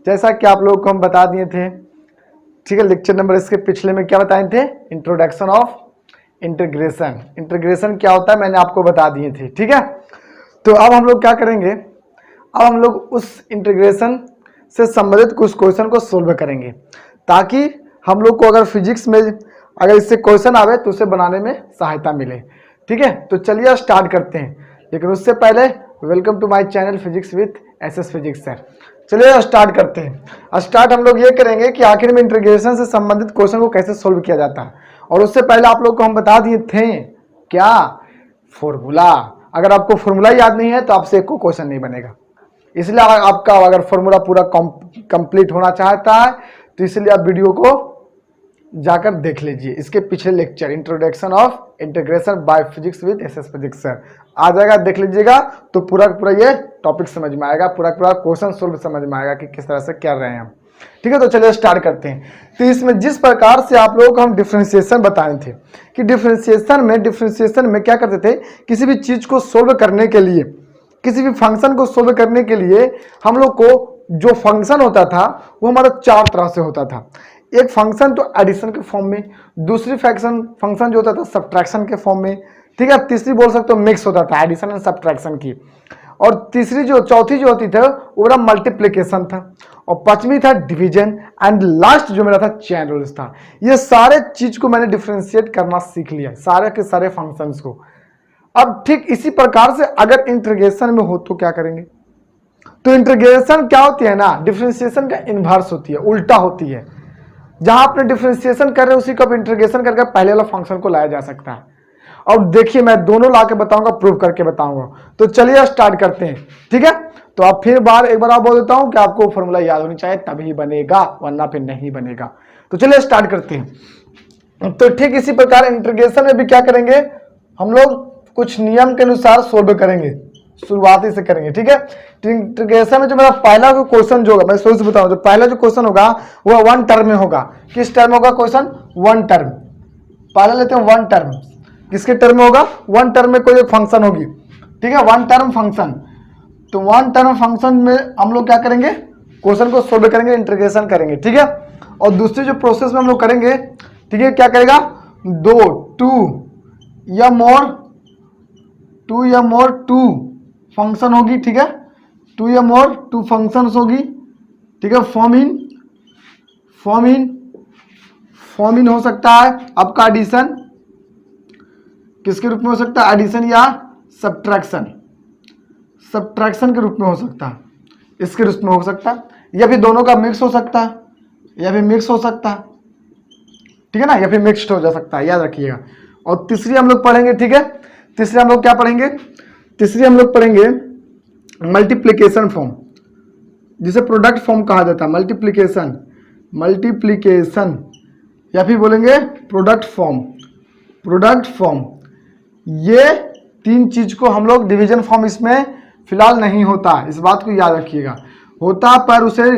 जैसा कि आप लोगों को हम बता दिए थे, ठीक है, लेक्चर नंबर इसके पिछले में क्या बताए थे, इंट्रोडक्शन ऑफ इंटीग्रेशन। इंटीग्रेशन क्या होता है मैंने आपको बता दिए थे, ठीक है। तो अब हम लोग क्या करेंगे, अब हम लोग उस इंटीग्रेशन से संबंधित कुछ क्वेश्चन को सोल्व करेंगे, ताकि हम लोग को अगर फिजिक्स में अगर इससे क्वेश्चन आवे तो उसे बनाने में सहायता मिले, ठीक है। तो चलिए स्टार्ट करते हैं, लेकिन उससे पहले welcome to my channel physics with SS physics sir. चलिए स्टार्ट करते हैं। स्टार्ट हम लोग ये करेंगे कि आखिर में इंटीग्रेशन से संबंधित क्वेश्चन को कैसे सोल्व किया जाता है, और उससे पहले आप लोग को हम बता दिए थे क्या, फॉर्मूला। अगर आपको फॉर्मूला याद नहीं है तो आपसे एक को क्वेश्चन नहीं बनेगा, इसलिए आपका अगर फॉर्मूला पूरा कंप्लीट होना चाहता है तो इसलिए आप वीडियो को जाकर देख लीजिए। इसके पिछले lecture introduction of integration by physics with SS physics sir आ जाएगा, देख लीजिएगा तो पूरा पूरा ये टॉपिक समझ में आएगा, पूरा पूरा क्वेश्चन सोल्व समझ में आएगा कि किस तरह से कर रहे हैं हम, ठीक है। तो चलिए स्टार्ट करते हैं। तो इसमें जिस प्रकार से आप लोगों को हम डिफरेंशिएशन बताए थे कि डिफरेंशिएशन में क्या करते थे, किसी भी चीज को सोल्व करने के लिए, किसी भी फंक्शन को सोल्व करने के लिए हम लोग को जो फंक्शन होता था वो हमारा चार तरह से होता था। एक फंक्शन तो एडिशन के फॉर्म में, दूसरी फंक्शन जो होता था सब्ट्रैक्शन के फॉर्म में, ठीक है। तीसरी बोल सकते हो मिक्स होता था एडिशन एंड सब्ट्रैक्शन की, और चौथी जो होती था वो मेरा मल्टीप्लिकेशन था, और पांचवी था डिवीजन, एंड लास्ट जो मेरा था चेन रूल्स था। ये सारे चीज को मैंने डिफरेंशिएट करना सीख लिया, सारे के सारे फंक्शंस को। अब ठीक इसी प्रकार से अगर इंटीग्रेशन में हो तो क्या करेंगे, तो इंटीग्रेशन क्या होती है ना, डिफरेंशिएशन का इन्वर्स होती है, उल्टा होती है। जहां आपने डिफरेंशिएशन कर रहे हो उसी को इंटीग्रेशन करके पहले वाला फंक्शन को लाया जा सकता है। और देखिए मैं दोनों ला के बताऊंगा, प्रूव करके बताऊंगा। तो चलिए स्टार्ट करते हैं, ठीक है। तो आप फिर एक बार आप बोल देता हूं कि आपको फॉर्मूला याद होनी चाहिए तभी बनेगा, वरना फिर नहीं बनेगा। तो चलिए स्टार्ट करते हैं। तो ठीक इसी प्रकार इंटीग्रेशन में भी क्या करेंगे, हम लोग कुछ नियम के अनुसार सोल्व करेंगे, शुरुआती से करेंगे, ठीक है। इंटीग्रेशन में जो मेरा पहला क्वेश्चन जो होगा, मैं सोच बताऊं, जो पहला जो क्वेश्चन होगा वो वन टर्म में होगा। किस टर्म होगा क्वेश्चन, वन टर्म। पहले लेते हैं वन टर्म, किसके टर्म में होगा, वन टर्म में कोई एक फंक्शन होगी, ठीक है, वन टर्म फंक्शन। तो वन टर्म फंक्शन में हम लोग क्या करेंगे, क्वेश्चन को सोल्व करेंगे, इंटीग्रेशन करेंगे, ठीक है। और दूसरी जो प्रोसेस में हम लोग करेंगे, ठीक है, क्या करेगा, टू या मोर फंक्शन होगी, ठीक है, टू या मोर टू फंक्शंस होगी, ठीक है। फॉर्म इन हो सकता है आपका एडिशन, किसके रूप में हो सकता है, एडिशन या सब्ट्रैक्शन के रूप में हो सकता है, इसके रूप में हो सकता है, या फिर दोनों का मिक्स हो सकता है, ठीक है ना, या फिर मिक्स्ड हो जा सकता है, याद रखिएगा। और तीसरी हम लोग पढ़ेंगे, ठीक है, तीसरी हम लोग क्या पढ़ेंगे, तीसरी हम लोग पढ़ेंगे मल्टीप्लिकेशन फॉर्म, जिसे प्रोडक्ट फॉर्म कहा जाता है, मल्टीप्लिकेशन या फिर बोलेंगे प्रोडक्ट फॉर्म। ये तीन चीज को हम लोग, डिवीजन फॉर्म इसमें फिलहाल नहीं होता, इस बात को याद रखिएगा, होता पर उसे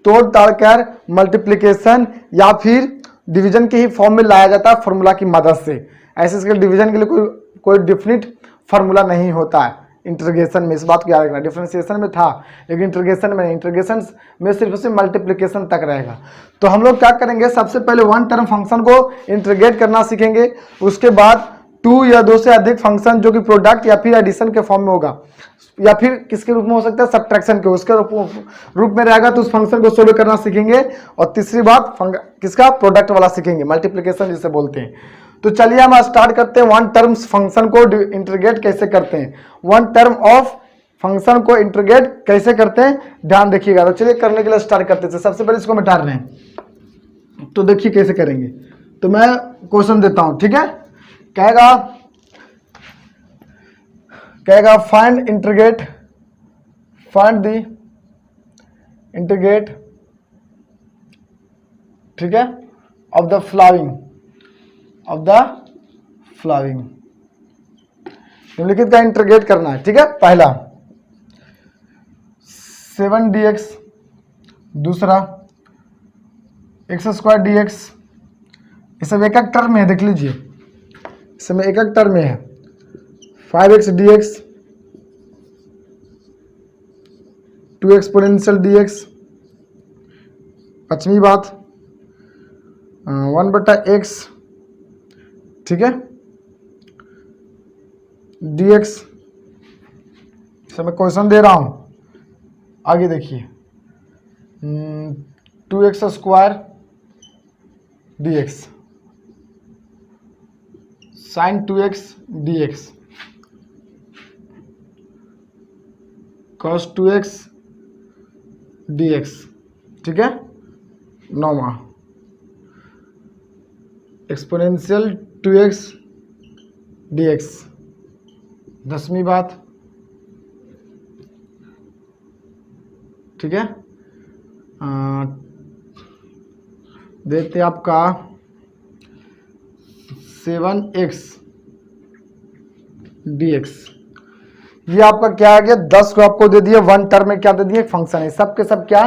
तोड़ ताड़ कर मल्टीप्लिकेशन या फिर डिवीजन के ही फॉर्म में लाया जाता है फॉर्मूला की मदद से। ऐसे डिवीजन के लिए कोई डेफिनिट फार्मूला नहीं होता है इंटीग्रेशन में, इस बात को याद रखना। डिफरेंशिएशन में था लेकिन इंटीग्रेशन में सिर्फ मल्टीप्लिकेशन तक रहेगा। तो हम लोग क्या करेंगे, सबसे पहले वन टर्म फंक्शन को इंटीग्रेट करना सीखेंगे, उसके बाद टू या दो से अधिक फंक्शन जो कि प्रोडक्ट या फिर एडिशन के फॉर्म में होगा, या फिर किसके रूप में हो सकता है, सब्ट्रैक्शन के, उसके रूप में रहेगा, तो उस फंक्शन को सोल्व करना सीखेंगे। और तीसरी बात किसका, प्रोडक्ट वाला सीखेंगे, मल्टीप्लिकेशन जिसे बोलते हैं। तो चलिए हम स्टार्ट करते हैं, वन टर्म फंक्शन को इंटीग्रेट कैसे करते हैं, वन टर्म ऑफ फंक्शन को इंटीग्रेट कैसे करते हैं, ध्यान देखिएगा। तो चलिए करने के लिए स्टार्ट करते हैं। सबसे पहले इसको मिटा रहे हैं, तो देखिए कैसे करेंगे। तो मैं क्वेश्चन देता हूं, ठीक है, कहेगा फाइंड द इंटीग्रेट, ठीक है, ऑफ द फ्लाविंग निम्नलिखित का इंटीग्रेट करना है, ठीक है। पहला 7dx, दूसरा x² dx, ये सब एक एक टर्म में है, देख लीजिए, इसमें एक एक टर्म में है। 5x dx, 2 एक्सपोनेंशियल dx, पांचवी बात 1/x, ठीक है, dx से मैं क्वेश्चन दे रहा हूं, आगे देखिए 2x² dx sin 2x dx cos 2x dx, ठीक है। 9वां एक्सपोनेंशियल 2x dx। 10वीं बात, ठीक है, देते आपका 7x dx। ये आपका क्या आ गया, 10 को आपको दे दिया वन टर्म में, क्या दे दिए, फंक्शन है, सब के सब क्या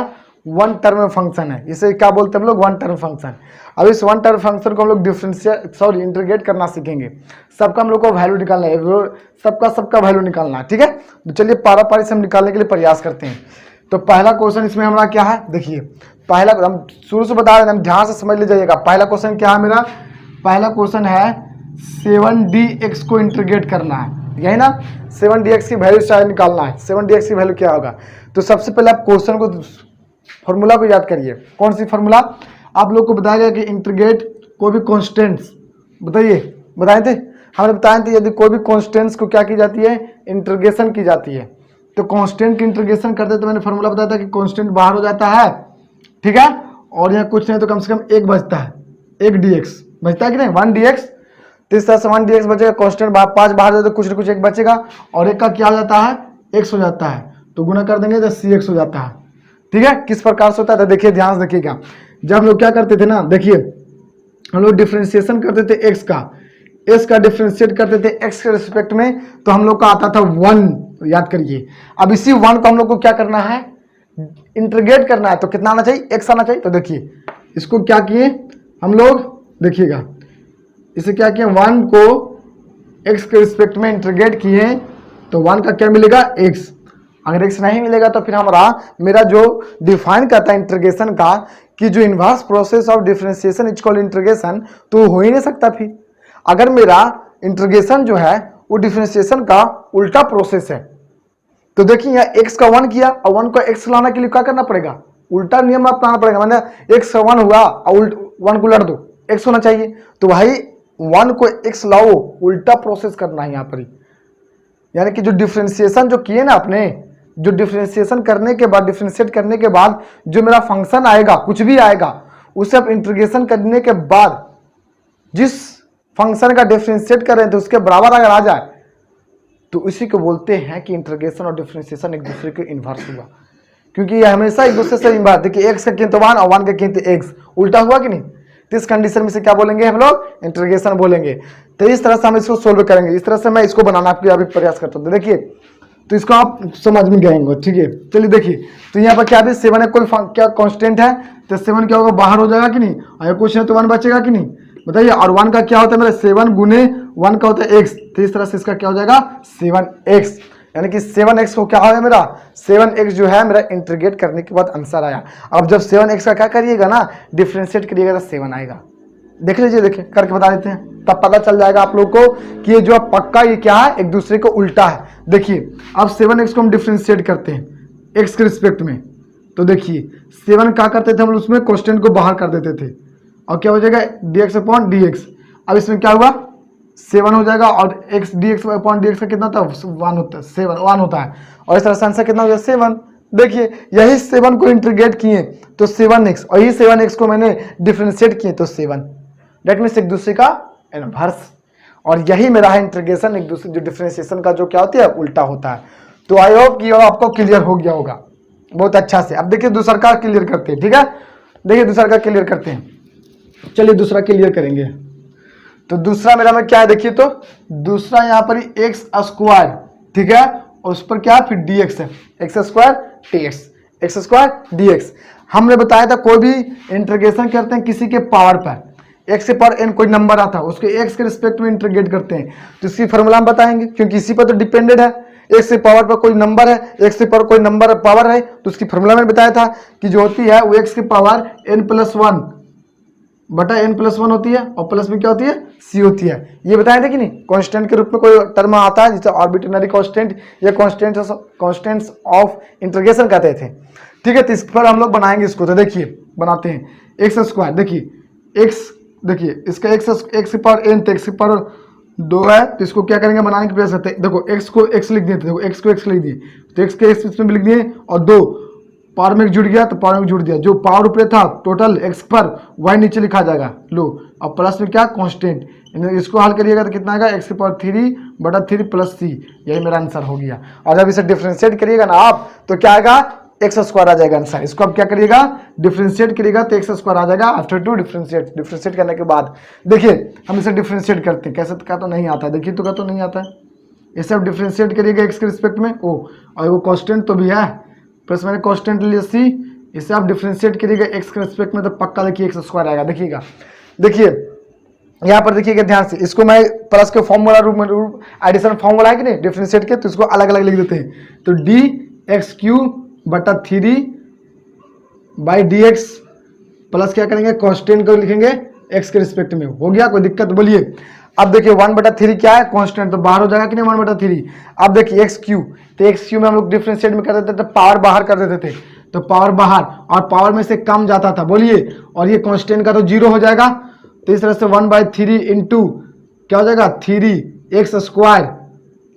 वन टर्म में फंक्शन है, इसे क्या बोलते हैं हम लोग, वन टर्म फंक्शन। अब इस वन टर्म फंक्शन को हम लोग इंटीग्रेट करना सीखेंगे, सबका हम लोग को वैल्यू निकालना है, सबका वैल्यू निकालना है, ठीक है। तो चलिए पारा से हम निकालने के लिए प्रयास करते हैं। तो पहला क्वेश्चन इसमें हमारा क्या है, देखिए पहला, हम शुरू से बता रहे हैं, हम ध्यान से समझ लीजिएगा। पहला क्वेश्चन क्या है मेरा, पहला क्वेश्चन है 7dx को इंटीग्रेट करना है, यही ना, 7dx की वैल्यू शायद निकालना है। 7dx की वैल्यू क्या होगा, तो सबसे पहले आप क्वेश्चन को, फॉर्मूला को याद करिए। कौन सी फॉर्मूला, आप लोग को बताया गया कि इंटीग्रेट कोई भी कॉन्स्टेंट्स, बताए थे, हमने बताए थे यदि कोई भी कॉन्स्टेंट्स को क्या की जाती है, इंटीग्रेशन की जाती है। तो कांस्टेंट की इंटीग्रेशन करते तो मैंने फॉर्मूला बताया था कि कांस्टेंट बाहर हो जाता है, ठीक है, और यहाँ कुछ नहीं तो कम से कम एक बचता है, एक dx बचता है कि नहीं, 1dx। तो इस तरह से 1dx बचेगा, कांस्टेंट 5 बाहर जाए तो कुछ न कुछ एक बचेगा, और एक का क्या हो जाता है, x हो जाता है, तो गुना कर देंगे तो cx हो जाता है, ठीक है। किस प्रकार से होता है, तो देखिए ध्यान से देखिएगा। जब हम लोग क्या करते थे ना, देखिए हम लोग डिफ्रेंशिएशन करते थे x का डिफ्रेंशिएट करते थे x के रिस्पेक्ट में, तो हम लोग का आता था 1, याद करिए। अब इसी 1 को हम लोग को क्या करना है, इंटीग्रेट करना है, तो कितना आना चाहिए, x आना चाहिए। तो देखिए इसको क्या किए हम लोग, देखिएगा इसे क्या किए, 1 को x के रिस्पेक्ट में इंटीग्रेट किए, तो 1 का क्या मिलेगा, x। अगर x नहीं मिलेगा तो फिर मेरा जो डिफाइन करता है इंटीग्रेशन का, कि जो inverse process of differentiation is called integration, तो हो ही नहीं सकता। फिर अगर मेरा इंटीग्रेशन जो है वो डिफरेंशिएशन का उल्टा प्रोसेस है, तो देखिए यहाँ x का 1 किया, और 1 को x लाने के लिए क्या करना पड़ेगा, उल्टा नियम अपनाना पड़ेगा, मतलब x का 1 हुआ और 1 को लड़ दो, x होना चाहिए। तो भाई 1 को x लाओ, उल्टा प्रोसेस करना है यहाँ पर, यानी कि जो डिफरेंशिएशन जो किए ना आपने, जो डिफरेंशिएशन करने के बाद, डिफरेंशिएट करने के बाद जो मेरा फंक्शन आएगा, कुछ भी आएगा, उसे आप इंटीग्रेशन करने के बाद जिस फंक्शन का डिफरेंशिएट कर रहे हैं तो उसके बराबर अगर आ जाए, तो इसी को बोलते हैं कि इंटीग्रेशन और डिफरेंशिएशन एक दूसरे के इन्वर्स हुआ, क्योंकि ये हमेशा एक दूसरे से इन्वर्स, देखिए x का किंतु 1 और 1 का किंतु x, उल्टा हुआ कि नहीं। तो इस कंडीशन में से क्या बोलेंगे हम लोग, इंटीग्रेशन बोलेंगे। तो इस तरह से हम इसको सोल्व करेंगे, इस तरह से मैं इसको बनाना आपके अभी प्रयास करता हूँ। देखिए तो इसको आप समझ में गए होंगे, ठीक है। चलिए देखिए, तो यहाँ पर क्या भी 7 है, कोई क्या कांस्टेंट है, तो 7 क्या होगा, बाहर हो जाएगा कि नहीं, और कुछ है तो 1 बचेगा कि नहीं, बताइए। और 1 का क्या होता है मेरा, 7 गुने 1 का होता है x, तो इस तरह से इसका क्या हो जाएगा, 7x, यानी कि 7x को क्या होगा मेरा, 7x जो है मेरा इंटीग्रेट करने के बाद आंसर आया। अब जब 7x का क्या करिएगा ना, डिफरेंशिएट करिएगा, तो 7 आएगा। देख लीजिए, देखिए करके बता देते हैं, तब पता चल जाएगा आप लोग को कि ये जो पक्का ये क्या है, एक दूसरे को उल्टा है। देखिए अब 7x को हम डिफरेंशिएट करते हैं x के रिस्पेक्ट में, तो देखिए 7 क्या करते थे हम, उसमें कांस्टेंट को बाहर कर देते थे, और क्या हो जाएगा, dx अपॉन dx। अब इसमें क्या हुआ, 7 हो जाएगा, और x dx अपॉन dx का कितना होता है, 1 होता है, 1 होता है, और इस तरह से आंसर कितना हो जाए, 7। देखिए यही 7 को इंटीग्रेट किए तो 7x, और यही 7x को मैंने डिफरेंशिएट किए तो 7, डेट मीन्स एक दूसरे का इनवर्स। और यही मेरा है इंटीग्रेशन, एक दूसरे जो डिफरेंशिएशन का जो क्या होता है, उल्टा होता है। तो आई होप कि आपको क्लियर हो गया होगा बहुत अच्छा से। अब देखिए दूसरा का क्लियर करते हैं, ठीक है, देखिए दूसरा का क्लियर करते हैं। चलिए दूसरा क्लियर करेंगे। तो दूसरा मेरा में क्या है, देखिए तो दूसरा यहाँ पर एक्स स्क्वायर, ठीक है, और उस पर क्या फिर dx है, एक्स स्क्वायर dx। हमने बताया था कोई भी इंटीग्रेशन करते हैं किसी के पावर पर, x से पावर n कोई नंबर आता है, उसके x के रिस्पेक्ट में इंटीग्रेट करते हैं, तो इसकी फॉर्मूला हम बताएंगे, क्योंकि इसी पर तो डिपेंडेड है। एक्स की पावर पर कोई नंबर है, एक्स की पावर कोई नंबर पावर है, तो उसकी फॉर्मूला मैंने बताया था कि जो होती है वो एक्स की पावर n+1 बटा n+1 होती है, और प्लस में क्या होती है, c होती है। ये बताए थे कि नहीं, कांस्टेंट के रूप में कोई टर्म आता है जिसे आर्बिट्ररी कांस्टेंट या कांस्टेंट्स ऑफ इंटीग्रेशन कहते थे। ठीक है, तो इस पर हम लोग बनाएंगे इसको। तो देखिए बनाते हैं, एक्स स्क्वायर, देखिए एक्स, देखिए इसका एक्स की पावर n, तो एक्स की पावर 2 है, तो इसको क्या करेंगे, बनाने की प्रयास करते हैं। देखो एक्स को एक्स लिख दिए थे, देखो एक्स को एक्स लिख दिए, तो एक्स के एक्स इसमें भी लिख दिए, और 2 पावर में जुड़ गया तो पावर में जुड़ दिया, जो पावर ऊपर था टोटल एक्स पर वाई नीचे लिखा जाएगा। लो, अब प्लस में क्या कांस्टेंट, इसको हल करिएगा तो कितना आएगा, एक्स की पावर 3 बटा 3 प्लस सी, यही मेरा आंसर हो गया। और जब इसे डिफ्रेंशिएट करिएगा ना आप, तो क्या आएगा, एक्स स्क्वायर आ जाएगा आंसर। इसको आप क्या करिएगा, डिफ्रेंशिएट करिएगा तो एक्स स्क्वायर आ जाएगा आफ्टर टू डिफ्रेंशिएट करने के बाद। देखिए हम इसे डिफ्रेंशिएट करते हैं, कैसे का तो नहीं आता है, देखिए तो का तो नहीं आता है, इसे आप डिफ्रेंशिएट करिएगा एक्स के रिस्पेक्ट में, ओ और वो कांस्टेंट तो भी है, प्लस मैंने कांस्टेंट लिया सी, इसे आप डिफरेंशिएट करिएगा एक्स के रिस्पेक्ट में, तो पक्का देखिए एक्स स्क्वायर आएगा। देखिएगा, देखिए यहाँ पर देखिएगा ध्यान से, इसको मैं प्लस के फॉर्मूला रूप में, एडिशन फॉर्मूला है कि नहीं, डिफरेंशिएट के, तो इसको अलग अलग लिख देते हैं। तो डी एक्स क्यूब बटा 3 बाई डी एक्स प्लस क्या करेंगे, कांस्टेंट को लिखेंगे एक्स के रिस्पेक्ट में। हो गया, कोई दिक्कत बोलिए। अब देखिए 1/3 क्या है, कांस्टेंट, तो बाहर हो जाएगा कि नहीं 1/3। अब देखिए एक्स क्यू, तो एक्स क्यू में हम लोग डिफरेंशिएट में कर देते थे, तो पावर बाहर कर देते थे, तो पावर बाहर, और पावर में से कम जाता था, बोलिए, और ये कांस्टेंट का तो 0 हो जाएगा। तो इस तरह से 1/3 इंटू क्या हो जाएगा, 3 एक्स स्क्वायर,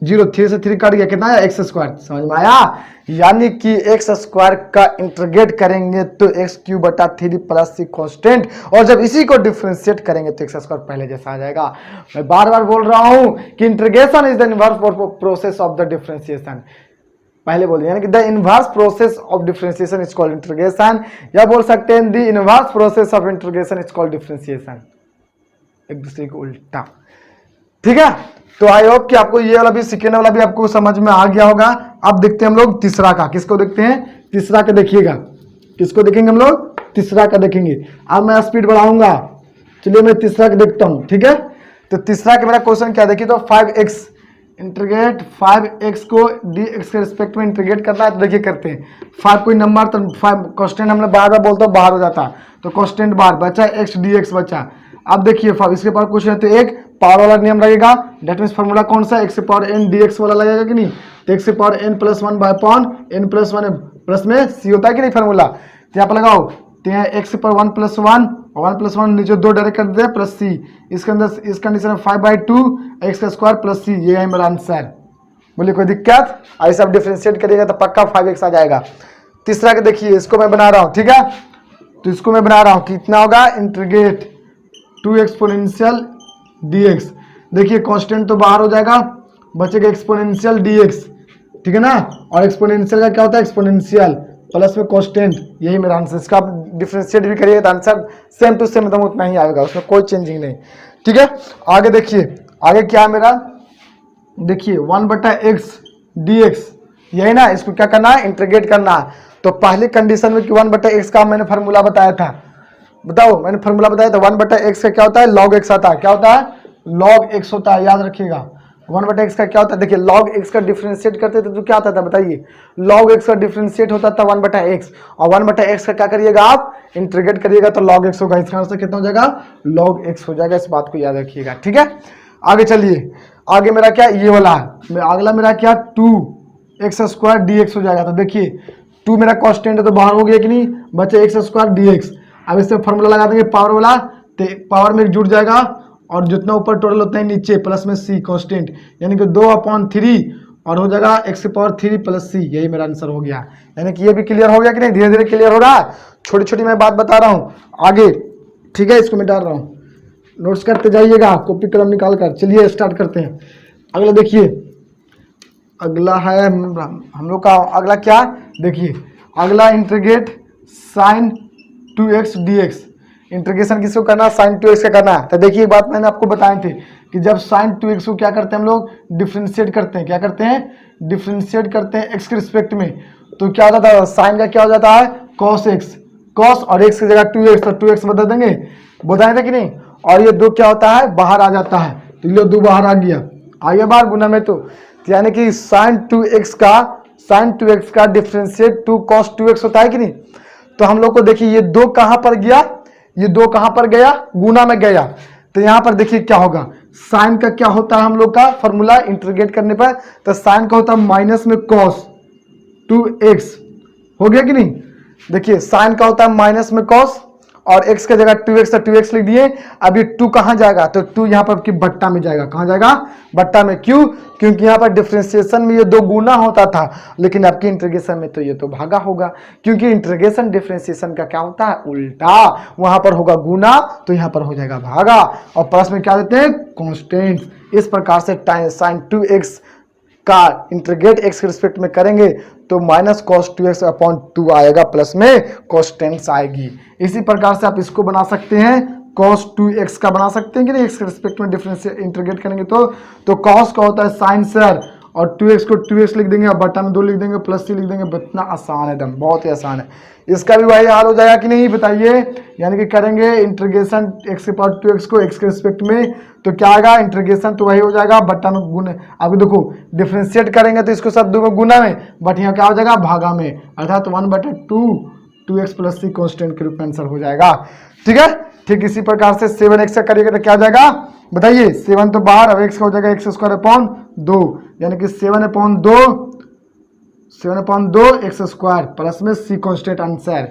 0 3 से 3 कट गया, कितना है, एक्स स्क्वायर। समझ में आया, यानी कि एक्स स्क्वायर का इंटीग्रेट करेंगे तो एक्स क्यू बटा 3 प्लस सी कांस्टेंट, और जब इसी को डिफरेंशिएट करेंगे तो एक्स स्क्वायर पहले जैसा आ जाएगा। मैं बार बार बोल रहा हूं कि integration is the inverse process of the differentiation, पहले बोलिए, यानी कि the inverse process of differentiation is called integration, या बोल सकते हैं the inverse process of integration is called differentiation, एक दूसरे को उल्टा। ठीक है, तो आई होप कि आपको ये वाला भी, सेकेंड वाला भी आपको समझ में आ गया होगा। अब देखते हैं हम लोग तीसरा का, किसको देखते हैं, तीसरा का देखिएगा, किसको देखेंगे हम लोग, तीसरा का देखेंगे। अब मैं स्पीड बढ़ाऊंगा, चलिए मैं तीसरा का देखता हूं। ठीक है, तो तीसरा का मेरा क्वेश्चन क्या, देखिए तो 5x इंटीग्रेट 5x को dx के रिस्पेक्ट में इंटीग्रेट करना है, तो देखिए करते हैं। 5 कोई नंबर, तो 5 कांस्टेंट हमने बार बार बोलता हूं बाहर हो जाता, तो कांस्टेंट बाहर बचा, x dx बचा। अब देखिए इसके पास कुछ है, तो एक पावर वाला नियम लगेगा, डेट मीन्स फॉर्मूला कौन सा, एक्स पावर n dx वाला लगेगा कि नहीं, तो x power n+1 by upon n+1 plus में c होता है कि नहीं फॉर्मूला, तो यहाँ पर लगाओ, तो यहाँ एक्स पर 1+1 और 1+1 नीचे 2 डायरेक्ट कर देते हैं प्लस सी, इसके अंदर इस कंडीशन में 5/2 एक्स का स्क्वायर प्लस सी, ये है मेरा आंसर। बोलिए कोई दिक्कत, ऐसे आप डिफरेंशिएट करिएगा तो पक्का 5x आ जाएगा। तीसरा का देखिए, इसको मैं बना रहा हूँ, ठीक है, तो इसको मैं बना रहा हूँ, कितना होगा, इंटीग्रेट 2 एक्सपोनेंशियल dx, देखिए कांस्टेंट तो बाहर हो जाएगा, बचेगा एक्सपोनेंशियल dx, ठीक है ना, और एक्सपोनेंशियल का क्या होता है, एक्सपोनेंशियल प्लस में कांस्टेंट, यही मेरा आंसर। इसका आप डिफरेंशिएट भी करिएगा तो आंसर सेम टू सेम एकदम उतना ही आएगा, उसमें कोई चेंजिंग नहीं। ठीक है, आगे देखिए, आगे क्या है मेरा, देखिए 1/x dx, यही ना, इसको क्या करना है, इंटीग्रेट करना है। तो पहली कंडीशन में कि 1/x का मैंने फार्मूला बताया था, बताओ मैंने फार्मूला बताया था, 1/x का क्या होता है, log x आता है, क्या होता है, log x होता है, याद रखिएगा। 1/x का क्या होता है, देखिए log x का डिफरेंशिएट करते थे तो क्या आता था, बताइए, log x का डिफरेंशिएट होता था 1/x, और 1/x का क्या करिएगा आप, इंटीग्रेट करिएगा तो log x होगा, इसका आंसर कितना हो जाएगा, log x हो जाएगा, इस बात को याद रखिएगा। ठीक है, आगे चलिए, आगे मेरा क्या, ये वाला है, अगला मेरा क्या, 2x² dx हो जाएगा। तो देखिए 2 मेरा कांस्टेंट है तो बाहर हो गया कि नहीं, बचे x² dx। अब इसमें फॉर्मूला लगा देंगे पावर वाला, तो पावर में जुड़ जाएगा, और जितना ऊपर टोटल उतना ही नीचे प्लस में c कांस्टेंट, यानी कि 2/3 और हो जाएगा x³ प्लस c, यही मेरा आंसर हो गया। यानी कि ये भी क्लियर हो गया कि नहीं, धीरे धीरे क्लियर हो रहा है, छोटी छोटी मैं बात बता रहा हूँ आगे। ठीक है, इसको मैं डाल रहा हूँ, नोट्स करते जाइएगा कॉपी कलम निकाल कर। चलिए स्टार्ट करते हैं। अगला देखिए, अगला है हम लोग का, अगला क्या, देखिए अगला integrate sin 2x dx, integration किसको करना, sin 2x का करना है। तो देखिए एक बात मैंने आपको बताए थे कि जब sin 2x को क्या करते हैं हम लोग, डिफरेंशिएट करते हैं, क्या करते हैं, डिफरेंशिएट करते हैं x के रिस्पेक्ट में, तो क्या होता था, sin का क्या हो जाता है, cos x, cos और x की जगह 2x, तो 2x बता देंगे, बताए थे कि नहीं, और ये 2 क्या होता है, बाहर आ जाता है, तो ये 2 बाहर आ गया बाहर गुना में, तो तो यानी कि साइन 2x का डिफरेंशिएट 2 cos 2x होता है कि नहीं। तो हम लोग को देखिए ये 2 कहां पर गया, ये 2 कहां पर गया, गुना में गया। तो यहां पर देखिए क्या होगा, साइन का क्या होता है हम लोग का फॉर्मूला इंटीग्रेट करने पर, तो साइन का होता है माइनस में cos 2x, हो गया कि नहीं। देखिए साइन का होता है माइनस में cos और x का जगह 2x, तो 2x लिख दिए। अब ये 2 कहां जाएगा, तो 2 यहां पर की बट्टा में जाएगा। कहां जाएगा, बट्टा में। क्यों, क्योंकि यहां पर डिफरेंशिएशन में ये 2 गुना होता था, लेकिन आपकी इंटीग्रेशन में तो ये तो भागा होगा, क्योंकि इंटीग्रेशन डिफरेंशिएशन का क्या होता है, उल्टा। वहां पर होगा गुना, तो यहां पर हो जाएगा भागा, और प्लस में क्या देते हैं, कॉन्स्टेंट। इस प्रकार से साइन 2x का इंटीग्रेट x के रिस्पेक्ट में करेंगे तो माइनस cos 2x अपॉन 2 आएगा, प्लस में कॉन्स्टेंट्स आएगी। इसी प्रकार से आप इसको बना सकते हैं, cos 2x का बना सकते हैं कि नहीं, x के रिस्पेक्ट में डिफरेंशिएट इंटीग्रेट करेंगे तो cos का होता है साइन सर, और 2x को 2x लिख देंगे और बटा में 2 लिख देंगे, प्लस c लिख देंगे। इतना आसान है, एकदम बहुत ही आसान है। इसका भी वही हाल हो जाएगा कि नहीं, बताइए। यानी कि करेंगे इंटीग्रेशन x के पावर 2x को x के रिस्पेक्ट में, तो क्या आएगा, इंटीग्रेशन तो वही हो जाएगा, बट्टा में गुना। अब देखो डिफरेंशिएट करेंगे तो इसको सब दो गुना में, बट यहाँ क्या हो जाएगा, भागा में, अर्थात 1/2 2x प्लस c कॉन्स्टेंट के रूप में आंसर हो जाएगा। ठीक है, ठीक इसी प्रकार से 7x का करिएगा तो क्या हो जाएगा, बताइए। 7 तो बाहर, अब x का हो जाएगा x² अपॉन 2, यानी कि 7/2 x² प्लस में c कॉन्स्टेंट आंसर।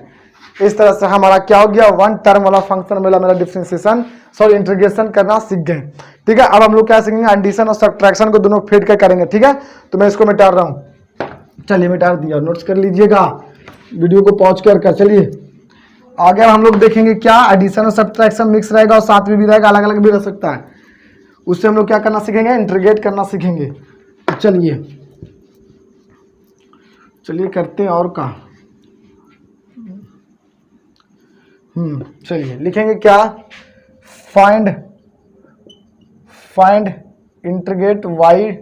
इस तरह से हमारा क्या हो गया, 1 टर्म वाला फंक्शन मिला, मेरा डिफरेंशिएशन सॉरी इंटीग्रेशन करना सीख गए। ठीक है, अब हम लोग क्या सीखेंगे, एडिशन और सब्ट्रैक्शन को दोनों फेड कर करेंगे। ठीक है, तो मैं इसको मिटा रहा हूँ, चलिए मिटा दिया, नोट्स कर लीजिएगा, वीडियो को पॉज कर। चलिए आगे हम लोग देखेंगे क्या, एडिशन और सब्ट्रैक्शन मिक्स रहेगा और साथ में भी रहेगा, अलग अलग भी रह सकता है। उससे हम लोग क्या करना सीखेंगे, इंटीग्रेट करना सीखेंगे। तो चलिए करते हैं, और का चलिए लिखेंगे क्या, find integrate y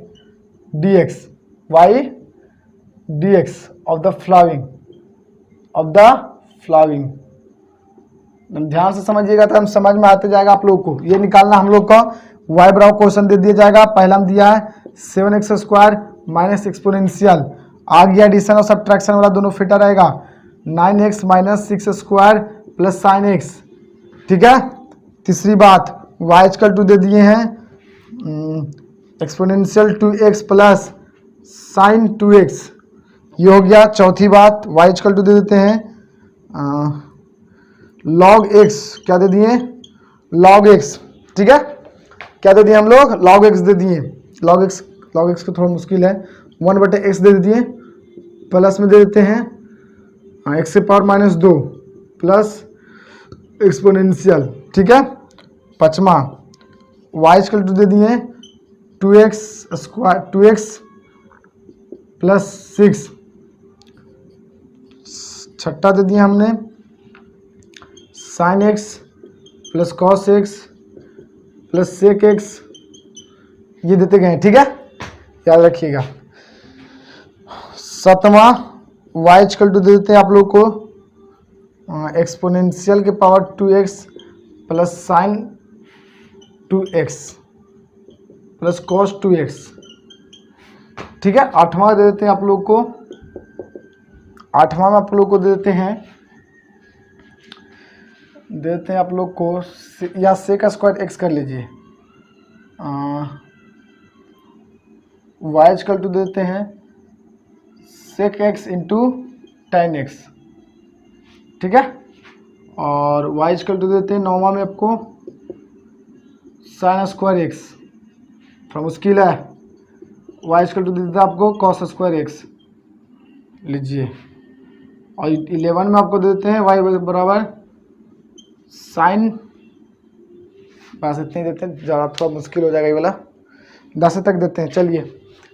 dx of the following. ध्यान से समझिएगा तो हम समझ में आते जाएगा आप लोगों को। ये निकालना हम लोग का y बराबर क्वेश्चन दे दिया जाएगा, पहला में दिया है 7x² माइनस एक्सपोनेंशियल, आ गया एडिशन और सब्ट्रैक्शन वाला दोनों फिटा रहेगा, 9x minus 6² plus sign x। ठीक है, तीसरी बात y= दे दिए हैं exponential 2x plus sign 2x, ये हो गया। चौथी बात y= दे देते हैं log x, क्या दे दिए, log x। ठीक है, क्या दे दिए हम लोग, log x दे दिए। log x को थोड़ा मुश्किल है, 1/x दे दिए, प्लस में दे देते हैं x⁻² प्लस एक्सपोनेंशियल। ठीक है, पांचवा y= दे दिए 2x प्लस 6, छठा दे दिया हमने sin x plus cos x plus sec x, ये देते गए। ठीक है, याद रखिएगा। सातवां y= दे देते हैं आप लोग को एक्सपोनेंशियल के power 2x plus sign 2x plus cos 2x। ठीक है, आठवां दे देते हैं आप लोग को, आठवां में आप लोग को दे देते हैं आप लोग को या sec² x कर लीजिए, y= दे देते हैं sec x into tan x। ठीक है, और y= दे देते हैं नौवां में आपको sin² x, थोड़ा मुश्किल है, y= दे देते हैं आपको cos² x लीजिए, और 11 में आपको दे देते हैं y बराबर साइन, बस इतने देते हैं, ज़्यादा थोड़ा मुश्किल हो जाएगा ये वाला, 10 तक देते हैं। चलिए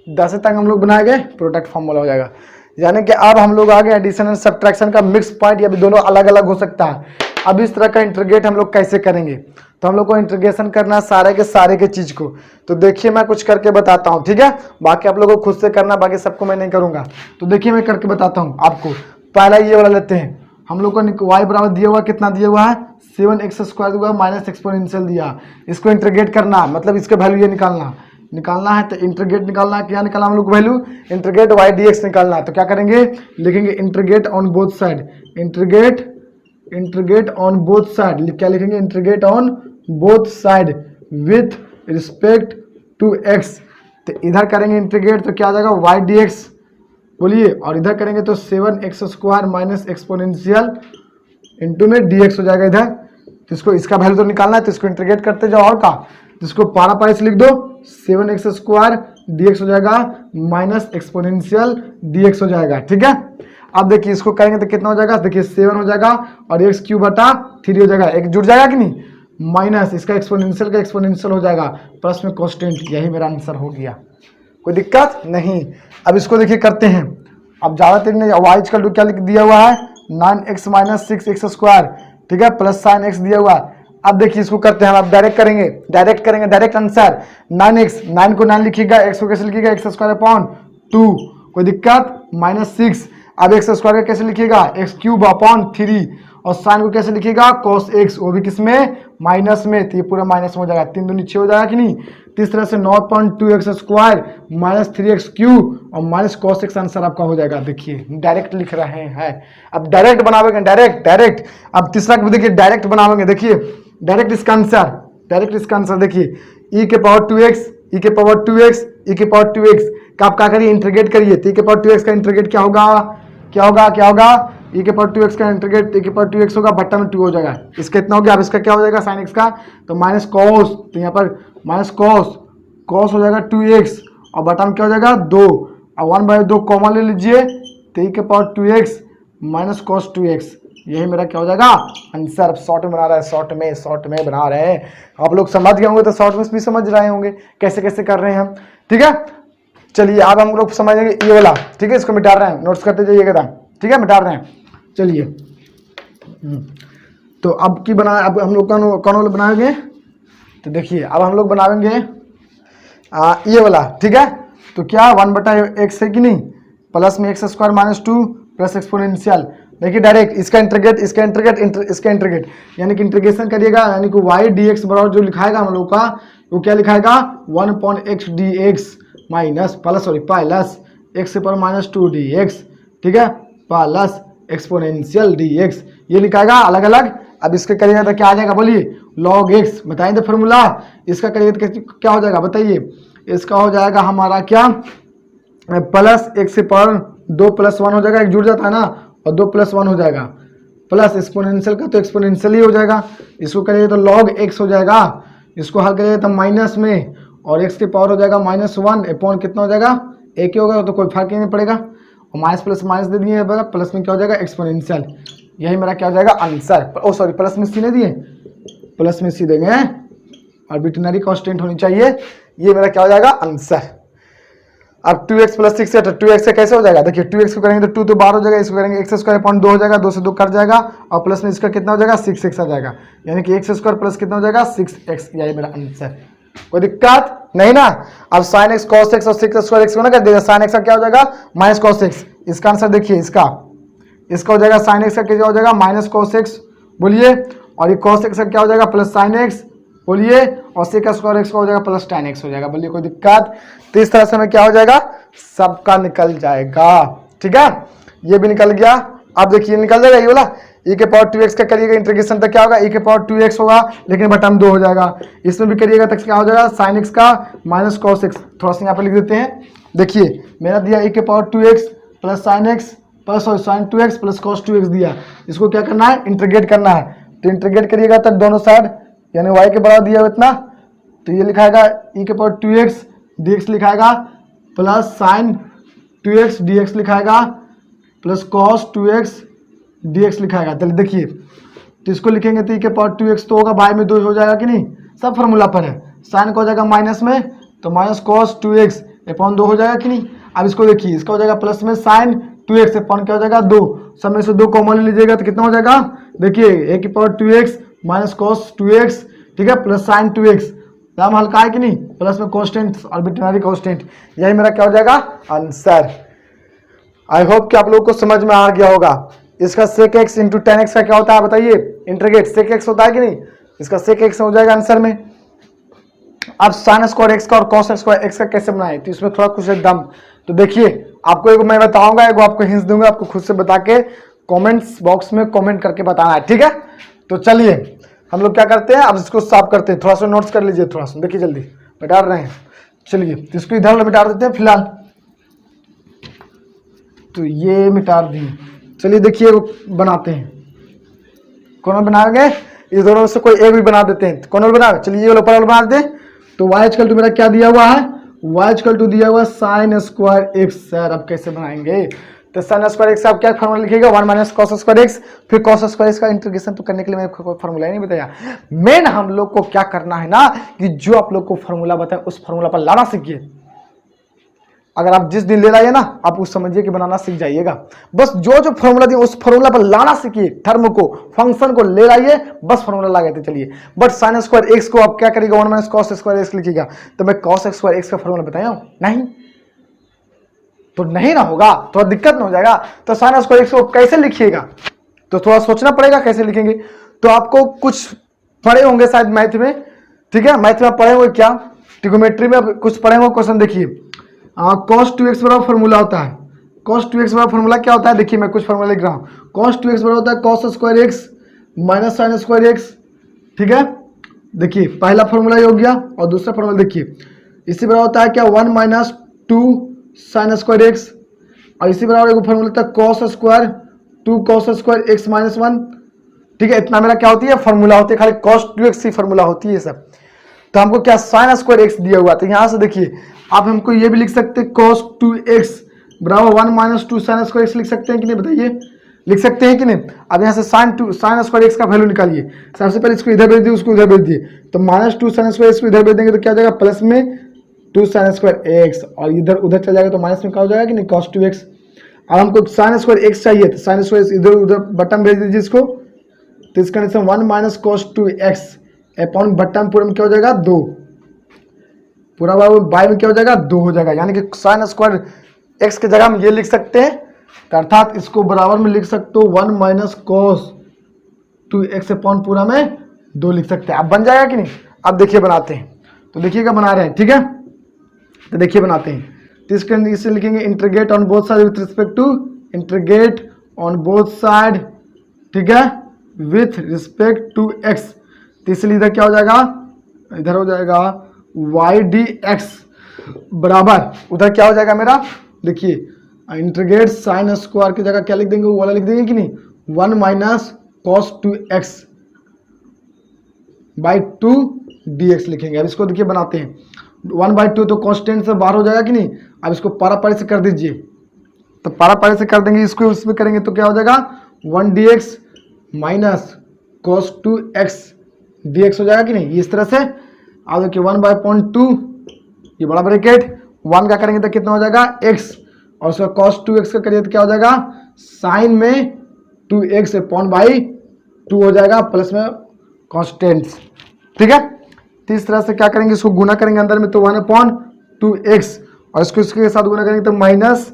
10 तक हम लोग बनाएंगे, प्रोडक्ट फॉर्मूला हो जाएगा। यानी कि अब हम लोग आगे एडिशन एंड सब्ट्रैक्शन का मिक्स पॉइंट, या भी दोनों अलग अलग हो सकता है। अब इस तरह का इंटीग्रेट हम लोग कैसे करेंगे, तो हम लोग को इंटीग्रेशन करना है सारे के चीज को। तो देखिए मैं कुछ करके बताता हूँ, ठीक है, बाकी आप लोगों को खुद से करना, बाकी सबको मैं नहीं करूंगा। तो देखिए मैं करके बताता हूँ आपको। पहला ये वाला लेते हैं, हम लोग को y बराबर दिया हुआ, कितना दिया हुआ है 7x² दिया हुआ माइनस एक्सपोनेंशियल दिया, इसको इंटीग्रेट करना, मतलब इसका वैल्यू ये निकालना, निकालना है तो इंटीग्रेट निकालना है, क्या निकालना हम लोग value integrate y d x निकालना है। तो क्या करेंगे, लिखेंगे integrate on both side, integrate on both side, क्या लिखेंगे integrate on both side with respect to x. तो इधर करेंगे इंटीग्रेट तो क्या आ जाएगा वाई डी एक्स बोलिए, और इधर करेंगे तो 7x² माइनस एक्सपोनेंशियल इंटू में dx हो जाएगा इधर। तो इसको इसका वैल्यू तो निकालना है तो इसको इंटीग्रेट करते जाओ और का, तो इसको पारा पारी से लिख दो 7x² dx हो जाएगा माइनस एक्सपोनेंशियल dx हो जाएगा। ठीक है, अब देखिए इसको करेंगे तो कितना हो जाएगा, देखिए 7 हो जाएगा और x³ हो जाएगा, एक जुड़ जाएगा कि नहीं, माइनस इसका एक्सपोनेंशियल का एक्सपोनेंशियल हो जाएगा प्लस में कांस्टेंट, यही मेरा आंसर हो गया, कोई दिक्कत नहीं। अब इसको देखिए करते हैं, अब ज़्यादा तेज नहीं, वाई का क्या लिख दिया हुआ है 9x माइनस 6x², ठीक है, प्लस साइन x दिया हुआ है। अब देखिए इसको करते हैं हम, अब डायरेक्ट करेंगे डायरेक्ट आंसर 9x, 9 को 9 लिखिएगा, x को कैसे लिखिएगा x²/2, कोई दिक्कत, माइनस 6। अब x² का कैसे लिखिएगा x³/3, और साइन को कैसे लिखिएगा cos x, वो भी किसमें माइनस में, तो ये पूरा माइनस में हो जाएगा, 3 दूनी 6 हो जाएगा कि नहीं। तो इस तरह से 9.2x² माइनस 3x³ और माइनस cos x आंसर आपका हो जाएगा। देखिए डायरेक्ट लिख रहे हैं, अब डायरेक्ट बनावेंगे, डायरेक्ट। अब तीसरा देखिए डायरेक्ट बनावेंगे, देखिए डायरेक्ट इसका आंसर देखिए e⁻²x का आप क्या करिए इंटीग्रेट करिए, तो e⁻²x का इंटीग्रेट क्या होगा e⁻²x का इंटीग्रेट e⁻²x होगा, बट्टा में 2 हो जाएगा, इसका इतना हो गया। अब इसका क्या हो जाएगा sin x का, तो माइनस कॉस, तो यहाँ पर माइनस कॉस हो जाएगा 2x और बट्टा में क्या हो जाएगा 2, और 1/2 कॉमन ले लीजिए, तो e⁻²x माइनस कॉस 2x, यही मेरा क्या हो जाएगा आंसर। अब शॉर्ट में बना रहा है, शॉर्ट में बना रहे हैं, आप लोग समझ गए होंगे तो शॉर्ट में भी समझ रहे होंगे कैसे कैसे कर रहे हैं हम। ठीक है, चलिए अब हम लोग समझेंगे ये वाला, ठीक है, इसको मिटा रहे हैं, नोट्स करते जाइएगा, ठीक है, मिटा रहे हैं। चलिए तो अब की बना, अब हम लोग कौन वाला बनाएंगे, तो देखिए अब हम लोग बनाएंगे ये वाला, ठीक है। तो क्या 1/x है कि नहीं, प्लस में x² माइनस 2 प्लस एक्सपोनेंशियल, देखिए डायरेक्ट इसका इंटीग्रेट यानी कि इंटीग्रेशन करिएगा, यानी कि y dx बराबर जो लिखाएगा हम लोग का, वो क्या लिखाएगा 1/x dx minus plus x -2 dx, ठीक है, प्लस एक्सपोनेंशियल dx, ये लिखाएगा अलग अलग। अब इसका करिएगा तो क्या आ जाएगा बोलिए log x, बताइए तो फॉर्मूला, इसका करिएगा तो क्या हो जाएगा बताइए, इसका हो जाएगा हमारा क्या प्लस x⁻2 + 1 हो जाएगा, एक जुड़ जाता है ना, और 2 + 1 हो जाएगा, प्लस एक्सपोनेंशियल का तो एक्सपोनेंशियल ही हो जाएगा, इसको करिए तो log x हो जाएगा, इसको हल करिए तो माइनस में, और x की पावर हो जाएगा -1 अपॉन कितना हो जाएगा, एक ही होगा तो कोई फर्क ही नहीं पड़ेगा, और माइनस प्लस माइनस दे दिए, प्लस में क्या हो जाएगा एक्सपोनेंशियल, यही मेरा क्या हो जाएगा आंसर। ओ सॉरी, प्लस में सी नहीं दिए, प्लस में सी देंगे, आर्बिट्रेरी कांस्टेंट होनी चाहिए, ये मेरा क्या हो जाएगा आंसर। अब 2x + 6 है तो 2x से कैसे हो जाएगा, देखिए 2x को करेंगे तो 2 तो 12 हो जाएगा, इसको करेंगे x² 2 हो जाएगा, 2 से 2 कट जाएगा, और प्लस में इसका कितना हो जाएगा 6x आ जाएगा, यानी कि x² प्लस कितना हो जाएगा 6x, यही मेरा आंसर, कोई दिक्कत नहीं ना। अब sin x cos x और 6² को ना कर देगा, sin x का क्या हो जाएगा माइनस cos x, इसका आंसर देखिए इसका हो जाएगा sin x का क्या हो जाएगा माइनस cos x बोलिए, और ये cos x का क्या हो जाएगा प्लस sin x बोलिए, और sec² x का हो जाएगा प्लस tan x हो जाएगा बोलिए, कोई दिक्कत। तो इस तरह से हमें क्या हो जाएगा सबका निकल जाएगा, ठीक है, ये भी निकल गया। अब देखिए निकल जाएगा ये वाला e⁻2x का करिएगा इंटीग्रेशन तक क्या होगा e⁻2x होगा, लेकिन बटा में 2 हो जाएगा, इसमें भी करिएगा तक क्या हो जाएगा sin x का माइनस cos x, थोड़ा सा यहाँ पे लिख देते हैं, देखिए मैंने दिया e⁻2x plus sin x plus sin 2x plus cos 2x दिया, इसको क्या करना है इंटीग्रेट करना है, तो इंटीग्रेट करिएगा तब दोनों साइड, यानी y के बराबर दिया इतना, तो ये लिखाएगा e⁻2x dx लिखाएगा प्लस sin 2x dx लिखाएगा प्लस cos 2x dx लिखाएगा। चलिए देखिए, तो इसको लिखेंगे तो e⁻2x तो होगा बाय में 2 हो जाएगा कि नहीं, सब फार्मूला पर है, साइन का हो जाएगा माइनस में, तो माइनस cos 2x अपॉन 2 हो जाएगा कि नहीं। अब इसको देखिए, इसका हो जाएगा प्लस में sin 2x अपॉन क्या हो जाएगा 2, सब में से 2 कॉमन ले लीजिएगा तो कितना हो जाएगा, देखिए e⁻2x माइनस cos 2x, ठीक है, प्लस sin 2x, दाम हल्का है कि नहीं, प्लस में कॉन्स्टेंट आर्बिट्रेरी कॉन्स्टेंट, यही मेरा क्या हो जाएगा आंसर। आई होप कि आप लोगों को समझ में आ गया होगा। इसका sec x × tan x का क्या होता है बताइए, इंटीग्रेट sec x होता है कि नहीं, इसका sec x हो जाएगा आंसर में, अब साइन स्क्वायर एक्स का और कॉस स्क्वायर एक्स का कैसे बनाए, तो इसमें थोड़ा कुछ एकदम, तो देखिए आपको एक मैं बताऊंगा, एक आपको हिंस दूंगा, आपको खुद से बता के कमेंट्स बॉक्स में कमेंट करके बताना है, ठीक है। तो चलिए हम लोग क्या करते हैं, अब इसको साफ करते हैं, थोड़ा सा नोट्स कर लीजिए, थोड़ा सा देखिए जल्दी मिटा रहे हैं। चलिए तो इसको इधर मिटा देते हैं फिलहाल, तो ये मिटा दिए। चलिए देखिए बनाते हैं, कौन बनाएंगे, इस दोनों में से कोई एक भी बना देते हैं, कौन बना, चलिए ये ऊपर वाला बना देते हैं। तो y इक्वल टू मेरा क्या दिया हुआ है, y इक्वल टू दिया हुआ साइन स्क्वायर एक्स। सर अब कैसे बनाएंगे, तो साइन स्क्वायर एक्स आप क्या फॉर्मूला लिखिएगा, 1 माइनस कॉस स्क्वायर एक्स, फिर कॉस स्क्वायर एक्स का इंटीग्रेशन तो करने के लिए मैंने कोई फॉर्मूला ही नहीं बताया। मेन हम लोग को क्या करना है ना, कि जो आप लोग को फॉर्मूला बताए उस फॉर्मूला पर लाना सीखिए। अगर आप जिस दिन ले लाइए ना, आप उस समझिए कि बनाना सीख जाइएगा। बस जो जो फॉर्मूला दिए उस फॉर्मूला पर लाना सीखिए, टर्म को फंक्शन को ले लाइए, बस फॉर्मूला ला गए चलिए। बट साइन स्क्वायर एक्स को आप क्या करिएगा, 1 माइनस कॉस स्क्वायर एक्स लिखिएगा, तो मैं कॉस स्क्वायर एक्स का फॉर्मूला बताया हूं नहीं, तो नहीं ना होगा, थोड़ा दिक्कत ना हो जाएगा। तो साइन स्क्वायर एक्स को कैसे लिखिएगा, तो थोड़ा सोचना पड़ेगा कैसे लिखेंगे। तो आपको कुछ पढ़े होंगे शायद मैथ में, ठीक है, मैथ में पढ़े हुए क्या, ट्रिग्नोमेट्री में कुछ पढ़े हुए क्वेश्चन देखिए। cos 2x बराबर फॉर्मूला होता है, cos 2x बराबर फॉर्मूला क्या होता है, देखिए मैं कुछ फॉर्मूला लिख रहा हूँ। cos 2x बराबर होता है cos square x minus sine square x, ठीक है। देखिए पहला फॉर्मूला ये हो गया, और दूसरा फॉर्मूला देखिए इसी बराबर होता है क्या, 1 माइनस 2 साइन स्क्वायर एक्स, और इसी बराबर एक फॉर्मूला होता है cos square 2 cos square x minus 1, ठीक है। इतना मेरा क्या होती है, फॉर्मूला होती है, खाली cos 2x ही फॉर्मूला होती है सब। तो हमको क्या साइन स्क्वायर एक्स दिया हुआ, तो यहां से देखिए आप हमको ये भी लिख सकते हैं cos 2x बराबर 1 माइनस 2 साइन स्क्वायर एक्स लिख सकते हैं कि नहीं, बताइए लिख सकते हैं कि नहीं। अब यहाँ से साइन स्क्वायर एक्स का वैल्यू निकालिए, सबसे पहले इसको इधर भेज दिए, उसको इधर भेज दिए, तो माइनस 2 साइन स्क्वायर एक्स को इधर भेज देंगे तो क्या हो जाएगा, प्लस में 2 साइन स्क्वायर एक्स, और इधर उधर चल जाएगा तो माइनस में क्या हो जाएगा कि नहीं, cos 2x। अब हमको साइन स्क्वायर एक्स चाहिए, तो साइन स्क्वायर इधर उधर बटन भेज दीजिए इसको, तो इसका condition 1 minus cos 2x upon button पूरे में क्या हो जाएगा 2, पूरा बाय में क्या हो जाएगा 2 हो जाएगा, यानी कि साइन स्क्वायर एक्स की जगह हम ये लिख सकते हैं, तो अर्थात इसको बराबर में लिख सकते हो 1 माइनस cos 2x अपॉन पूरा में 2 लिख सकते हैं। अब बन जाएगा कि नहीं, अब देखिए बनाते हैं, तो देखिएगा बना रहे हैं, ठीक है। तो देखिए बनाते हैं, तो इसके अंदर इसे लिखेंगे integrate on both side with respect to, integrate on both side, ठीक है, विथ रिस्पेक्ट टू एक्स। तो इसलिए इधर क्या हो जाएगा, इधर हो जाएगा वाई डी एक्स बराबर, उधर क्या हो जाएगा मेरा, देखिए इंटीग्रेट साइन स्क्वायर की जगह क्या लिख देंगे, वो वाला लिख देंगे कि नहीं, 1 minus cos 2x by 2 dx लिखेंगे। अब इसको देखिए बनाते हैं, 1/2 तो कांस्टेंट से बाहर हो जाएगा कि नहीं। अब इसको पारापारी से कर दीजिए, तो पारापारी से कर देंगे, इसको उसमें करेंगे तो क्या हो जाएगा 1 dx minus cos 2x dx हो जाएगा कि नहीं, इस तरह से। अब देखिए 1/2 ये बड़ा ब्रैकेट 1 का करेंगे तो कितना हो जाएगा x, और उसका cos 2x का करिए तो क्या हो जाएगा साइन में 2x अपॉन बाई 2 हो जाएगा, प्लस में कॉन्स्टेंट्स, ठीक है। तो इस तरह से क्या करेंगे, इसको गुना करेंगे अंदर में तो 1/2x, और इसको इसके साथ गुना करेंगे तो माइनस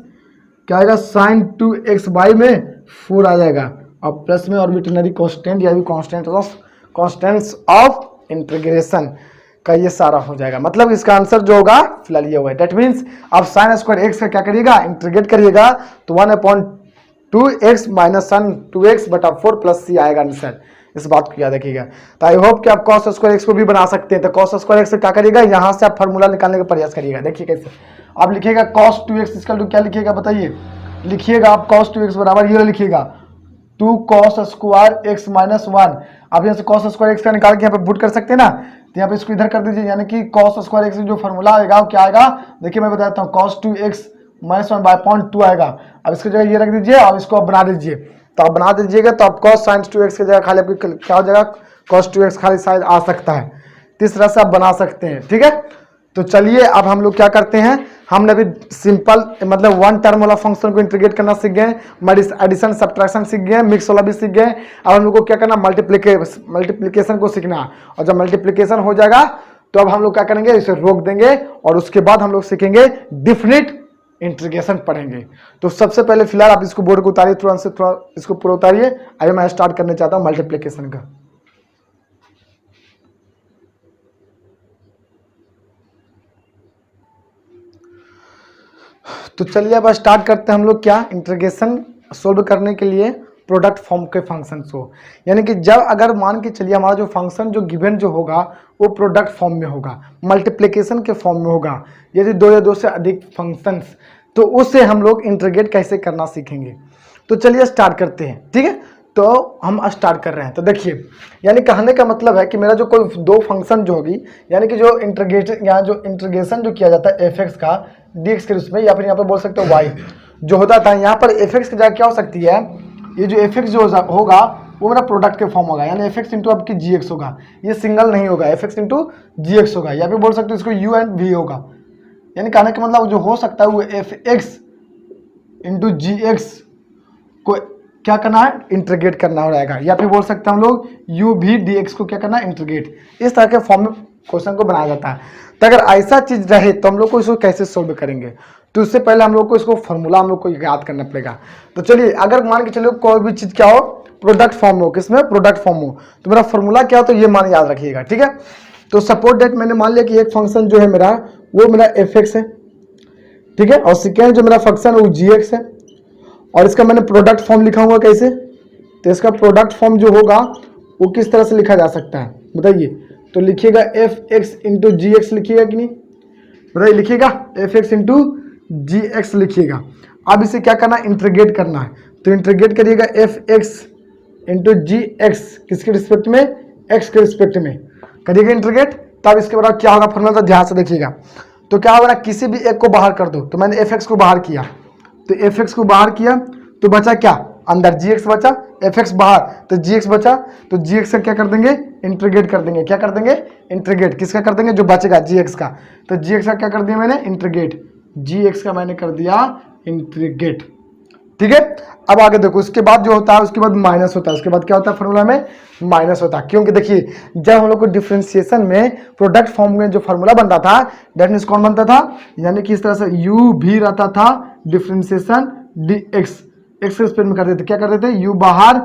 क्या आएगा साइन 2x बाई में 4 आ जाएगा, और प्लस में आर्बिट्रेरी कांस्टेंट या भी कांस्टेंट्स ऑफ इंटीग्रेशन का ये सारा हो जाएगा। मतलब इसका आंसर जो होगा फिलहाल ये हुआ है। दैट मीन्स आप साइन स्क्वायर एक्स का क्या करिएगा, इंटीग्रेट करिएगा तो 1/2x माइनस साइन 2x बटा 4 प्लस c आएगा आंसर। इस बात को याद रखिएगा। तो आई होप कि आप cos स्क्वायर एक्स को भी बना सकते हैं। तो cos स्क्वायर एक्स से क्या करिएगा, यहाँ से आप फार्मूला निकालने का प्रयास करिएगा। देखिए कैसे आप लिखिएगा cos 2x इसका क्या लिखिएगा बताइए, लिखिएगा आप cos 2x बराबर ये लिखिएगा 2 cos स्क्वायर एक्स माइनस 1। आप यहाँ से cos स्क्वायर एक्स का निकाल के यहाँ पे पुट कर सकते हैं ना, तो यहाँ पे इसको इधर कर दीजिए, यानी कि cos स्क्वायर एक्स जो फॉर्मूला आएगा वो क्या आएगा, देखिए मैं बताता हूँ cos 2x माइनस 1/2 आएगा। अब इसकी जगह ये रख दीजिए, अब इसको आप बना दीजिए, तो आप बना दीजिएगा तो आप cos sin 2x की जगह खाली आपकी क्या हो जाएगा cos 2x खाली शायद आ सकता है। तो इस तरह से आप बना सकते हैं, ठीक है। तो चलिए अब हम लोग क्या करते हैं, हमने अभी सिंपल मतलब वन टर्म वाला फंक्शन को इंटीग्रेट करना सीख गए, एडिशन सब्ट्रैक्शन सीख गए, मिक्स वाला भी सीख गए। अब हम लोग को क्या करना, मल्टीप्लिकेशन को सीखना, और जब मल्टीप्लिकेशन हो जाएगा तो अब हम लोग क्या करेंगे, इसे रोक देंगे और उसके बाद हम लोग सीखेंगे डिफिनिट इंटीग्रेशन पढ़ेंगे। तो सबसे पहले फिलहाल आप इसको बोर्ड को उतारिए, तुरंत से थोड़ा इसको पूरा उतारिए। आइए मैं स्टार्ट करने चाहता हूं मल्टीप्लिकेशन का। तो चलिए अब स्टार्ट करते हैं हम लोग क्या, इंटीग्रेशन सोल्व करने के लिए प्रोडक्ट फॉर्म के फंक्शन को। यानी कि जब अगर मान के चलिए हमारा जो फंक्शन जो गिवन जो होगा वो प्रोडक्ट फॉर्म में होगा, मल्टीप्लिकेशन के फॉर्म में होगा, यदि दो या दो से अधिक फंक्शंस, तो उससे हम लोग इंटीग्रेट कैसे करना सीखेंगे। तो चलिए स्टार्ट करते हैं, ठीक है। तो हम स्टार्ट कर रहे हैं। तो देखिए, यानी कहने का मतलब है कि मेरा जो कोई दो फंक्शन जो होगी, यानी कि जो इंटीग्रेशन यहाँ जो इंटीग्रेशन जो किया जाता है एफ एक्स का डी एक्स के रूप में, या फिर यहाँ पर बोल सकते हो वाई जो होता था, यहाँ पर एफ एक्स की जगह क्या हो सकती है, ये जो एफ एक्स जो होगा वो मेरा प्रोडक्ट के फॉर्म होगा, यानी एफ एक्स इंटू आपकी जी एक्स होगा, ये सिंगल नहीं होगा, एफ एक्स इंटू जी एक्स होगा, या फिर बोल सकते हो इसको यू एंड वी होगा। यानी कहने का मतलब जो हो सकता है वो एफ एक्स इंटू जी एक्स को क्या करना है, इंटीग्रेट करना हो जाएगा, या फिर बोल सकते हैं हम लोग यू भी डी एक्स को क्या करना है, इंटीग्रेट। इस तरह के फॉर्म में क्वेश्चन को बनाया जाता है। तो अगर ऐसा चीज रहे तो हम लोग को इसको कैसे सोल्व करेंगे, तो उससे पहले हम लोग को इसको फॉर्मूला हम लोग को याद करना पड़ेगा। तो चलिए, अगर मान के चलो कोई भी चीज क्या हो, प्रोडक्ट फॉर्म हो, किसमें प्रोडक्ट फॉर्म हो, तो मेरा फॉर्मूला क्या हो, तो ये मान याद रखिएगा, ठीक है। तो सपोज दैट मैंने मान लिया कि एक फंक्शन जो है मेरा वो मेरा एफ एक्स है, ठीक है, और सेकेंड जो मेरा फंक्शन है वो जी एक्स है, और इसका मैंने प्रोडक्ट फॉर्म लिखा हुआ कैसे, तो इसका प्रोडक्ट फॉर्म जो होगा वो किस तरह से लिखा जा सकता है बताइए। तो लिखिएगा एफ एक्स इंटू जी एक्स लिखिएगा कि नहीं, बताइए, लिखिएगा एफ एक्स इंटू जी एक्स लिखिएगा। अब इसे क्या करना है, इंटीग्रेट करना है। तो इंटीग्रेट करिएगा एफ एक्स इंटू जी एक्स, किसके रिस्पेक्ट में, एक्स के रिस्पेक्ट में करिएगा इंटीग्रेट। तब इसके बाद क्या होगा फॉर्मूला, तो ध्यान से देखिएगा। तो क्या होगा ना, किसी भी एक को बाहर कर दो, तो मैंने एफ एक्स को बाहर किया, तो एफ एक्स को बाहर किया तो बचा क्या, अंदर जी एक्स बचा, एफ एक्स बाहर तो जी एक्स बचा, तो जी एक्स का क्या कर देंगे, इंटीग्रेट कर देंगे। क्या कर देंगे, इंटीग्रेट। किसका कर देंगे, जो बचेगा जी एक्स का। तो जी एक्स का क्या कर दिया मैंने, इंटीग्रेट, जी एक्स का मैंने कर दिया इंटीग्रेट, ठीक है। अब आगे देखो, उसके बाद जो होता है उसके बाद माइनस होता है, उसके बाद क्या होता है फॉर्मूला में, माइनस होता है। क्योंकि देखिए जब हम लोग को डिफरेंशिएशन में प्रोडक्ट फॉर्म में जो फॉर्मूला बनता था, दैट मीन्स कौन बनता था, यानी कि इस तरह से यू भी रहता था, डिफरेंशिएशन डी एक्स, एक्स के रिस्पेक्ट में कर देते, क्या कर देते, यू बाहर,